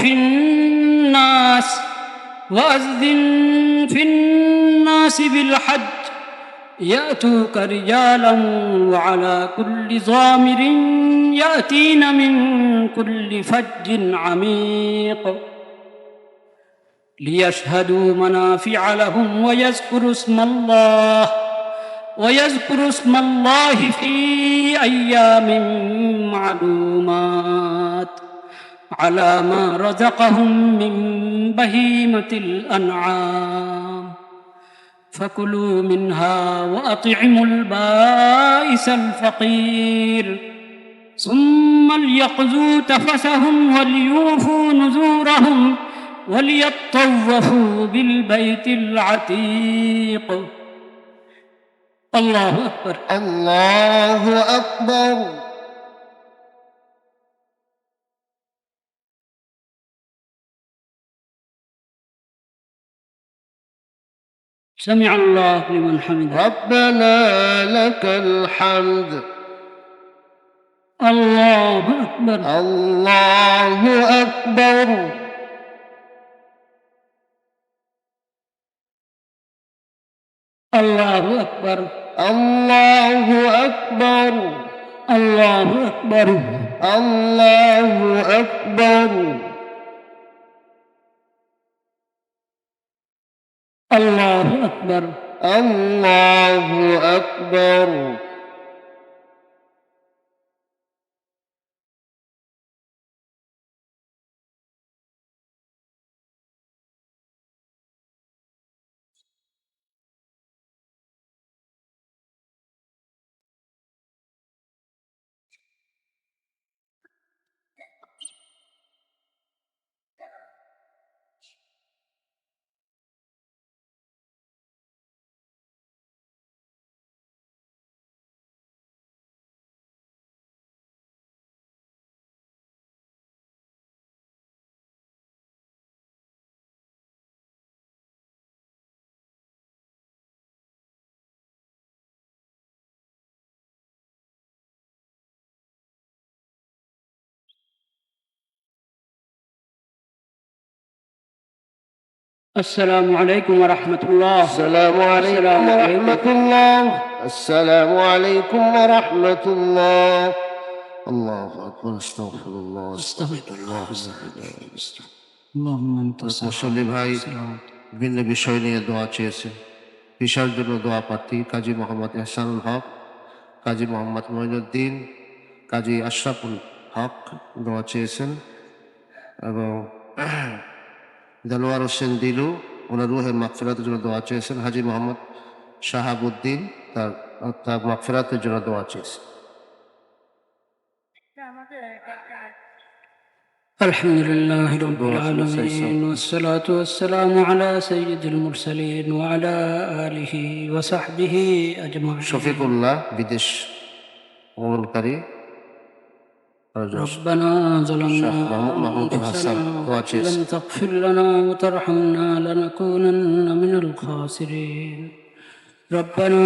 في الناس بالحج يأتوك رجالا وعلى كل ضامر يأتين من كل فج عميق ليشهدوا منافع لهم ويذكروا اسم الله في أيام معلومات على ما رزقهم من بهيمة الأنعام فكلوا منها وأطعموا البائس الفقير ثم ليقضوا تفثهم وليوفوا نذورهم وليطوفوا بالبيت العتيق الله أكبر الله أكبر. سمع الله لمن حمده ربنا لك الحمد. الله أكبر الله أكبر. الله أكبر الله أكبر. الله أكبر الله أكبر. الله أكبر الله أكبر. السلام عليكم ورحمة الله السلام عليكم ورحمة الله. السلام عليكم ورحمة الله. الله أكبر. استغفر الله. استغفر الله اللهم أنت মুসল্লি ভাই ভিন্ন বিষয় নিয়ে দোয়া চেয়েছে। পেশার জন্য দোয়া প্রার্থী কাজী মোহাম্মদ এহসানুল হক, কাজী মোহাম্মদ মঈনুদ্দিন, কাজী আশরাফুল হক দোয়া চেয়েছেন এবং দেলোয়ার হোসেন দিলু ওনার রুহের মাগফিরাতের জন্য দোয়া চেয়েছেন। হাজী মোহাম্মদ শাহাবুদ্দিন তার মাগফিরাতের জন্য দোয়া চেয়েছেন। الحمد لله رب العالمين والصلاة والسلام على سيد المرسلين وعلى آله وصحبه أجمعين শফিকুল্লাহ বিদেশ ভ্রমণকারী ربنا ظلمنا أنفسنا وإن لم تغفر لنا وترحمنا لنكونن من الخاسرين ربنا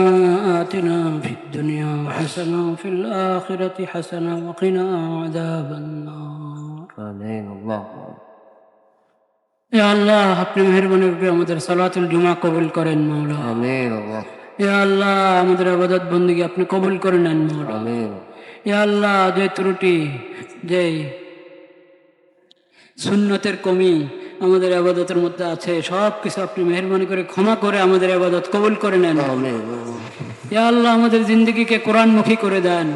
آتنا في الدنيا حسنة وفي الآخرة حسنة وقنا عذاب النار آمين. الله يا الله अपनी मेहरबानी करके আমাদের সালাতুল জুমা কবুল করেন মাওলা آمين. الله ইয়া আল্লাহ আমাদের ইবাদত বندگی আপনি কবুল করে নেন মাওলা آمين. ইয়া আল্লাহ যে ত্রুটি যে সুন্নতের কমি আমাদের ইবাদতের মধ্যে আছে সব কিছু আপনি মেহেরবানি করে ক্ষমা করে আমাদের ইবাদত কবুল করে নেন آمين. ইয়া আল্লাহ আমাদের জিন্দগিকে কোরআনমুখী করে দেন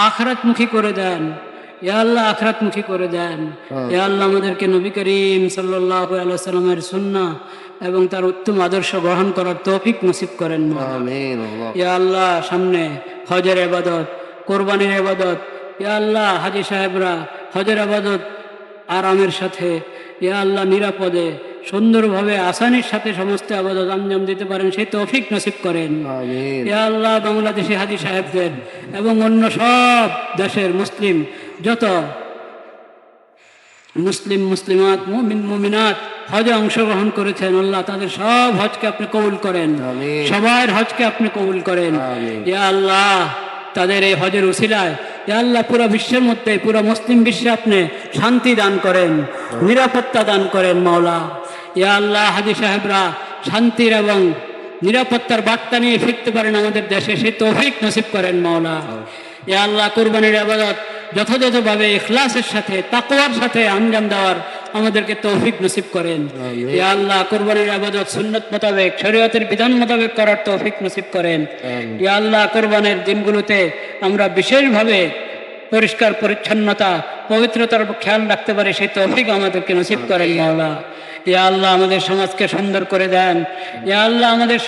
আখিরাতমুখী করে দেন ইয়া আল্লাহ আখিরাতমুখী করে দেন ইয়া আল্লাহ আমাদেরকে নবী করিম সাল্লাল্লাহু আলাইহি ওয়াসাল্লামের সুন্নাহ এবং তার উত্তম আদর্শ গ্রহণ করার তৌফিক নসিব করেন آمين. الله ইয়া আল্লাহ সামনে হজের ইবাদত কোরবানির ইবাদত ইয়া আল্লাহ হাজী সাহেবরা হজের ইবাদত আরামের সাথে ইয়া আল্লাহ নিরাপদে সুন্দরভাবে আসানির সাথে সমস্ত ইবাদত আঞ্জাম দিতে পারেন সেই তৌফিক নসিব করেন آمين. ইয়া আল্লাহ বাংলাদেশি হাজী সাহেবদের এবং অন্য সব দেশের মুসলিম যত মুসলিম মুসলিমাত মুমিন মুমিনাত হজে অংশগ্রহণ করেছেন আল্লাহ তাদের সব হজকে আপনি কবুল করেন آمين. সবার হজকে আপনি কবুল করেন آمين. ইয়া আল্লাহ তাদের এই হজের উসিলায় ইয়া আল্লাহ পুরো বিশ্বের মধ্যে পুরো মুসলিম বিশ্বে আপনি শান্তি দান করেন নিরাপত্তা দান করেন মাওলা ইয়া আল্লাহ হাজী সাহেবরা শান্তির এবং নিরাপত্তার বার্তা নিয়ে ফিরতে পারেন আমাদের দেশে সেই তৌফিক নসিব করেন মাওলা ইয়া আল্লাহ কুরবানির ইবাদত যথাযথভাবে ইখলাসের সাথে তাকওয়ার সাথে আঞ্জাম দেওয়ার আমাদেরকে তৌফিক নসিব করেন ইয়া আল্লাহ কুরবানির ইবাদত সুন্নাত মোতাবেক শরীয়তের বিধান মোতাবেক করার তৌফিক নসিব করেন ইয়া আল্লাহ কুরবানির দিনগুলোতে আমরা বিশেষভাবে পরিষ্কার পরিচ্ছন্নতা পবিত্রতার খেয়াল রাখতে পারি সেই তৌফিক আমাদেরকে নসিব করেন মাওলা ইয়া আল্লাহ আমাদের সমাজকে সুন্দর করে দেন ইয়া আল্লাহ আমাদের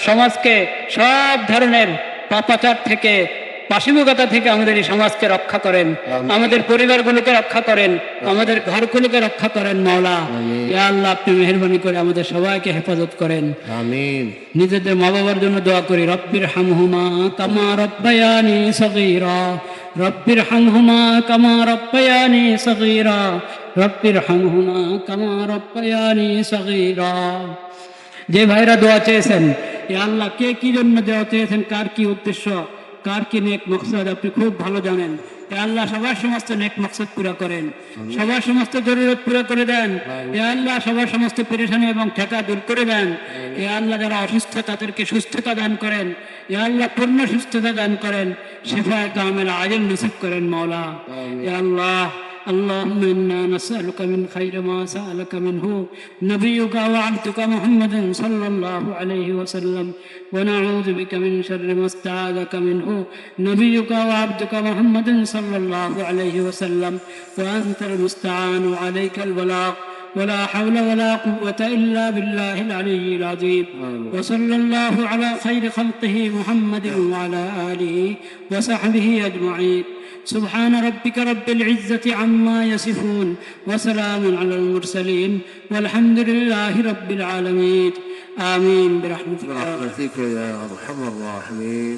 সমাজকে সব ধরনের পাপাচার থেকে পাশবিকতা থেকে আমাদের এই সমাজকে রক্ষা করেন, আমাদের পরিবারগুলোকে রক্ষা করেন, আমাদের ঘরগুলোকে রক্ষা করেন মাওলা। ইয়া আল্লাহ, আপনি মেহেরবানি করে আমাদের সবাইকে হেফাজত করেন। আমিন। নিজেদের মা বাবার জন্য দোয়া করি, রব্বির হামহুমা কামা রব্বায়ানি সগীরা, রব্বির হামহুমা কামা রব্বায়ানি সগীরা, রব্বির হামহুমা কামা রব্বায়ানি সগীরা। যে ভাইরা দোয়া চেয়েছেন, এ আল্লাহ কে কি জন্য দোয়া চেয়েছেন, কার কি উদ্দেশ্য, কার কি নেক মকসদ আপনি খুব ভালো জানেন। এ আল্লাহ সবার সমস্ত নেক মকসদ পুরা করেন, সবার সমস্ত জরুরত পুরা করে দেন। এ আল্লাহ সবার সমস্ত পেরেশানি এবং ঠেকা দূর করে দেন। এ আল্লাহ যারা অসুস্থ তাদেরকে সুস্থতা দান করেন। এ আল্লাহ পূর্ণ সুস্থতা দান করেন, শিফায়ে কামিল আজল নসিব করেন মাওলা। এ আল্লাহ اللهم إنا نسألك من خير ما سألك منه نبيك وعبدك محمد صلى الله عليه وسلم، ونعوذ بك من شر ما استعاذك منه نبيك وعبدك محمد صلى الله عليه وسلم، وأنت المستعان عليك البلاغ، ولا حول ولا قوة إلا بالله العلي العظيم. وصلى الله على خير خلقه محمد وعلى آله وصحبه أجمعين. سبحان ربك رب العزة عما يصفون، وسلام على المرسلين، والحمد لله رب العالمين. آمين برحمتك برحمتك يا أرحم الراحمين.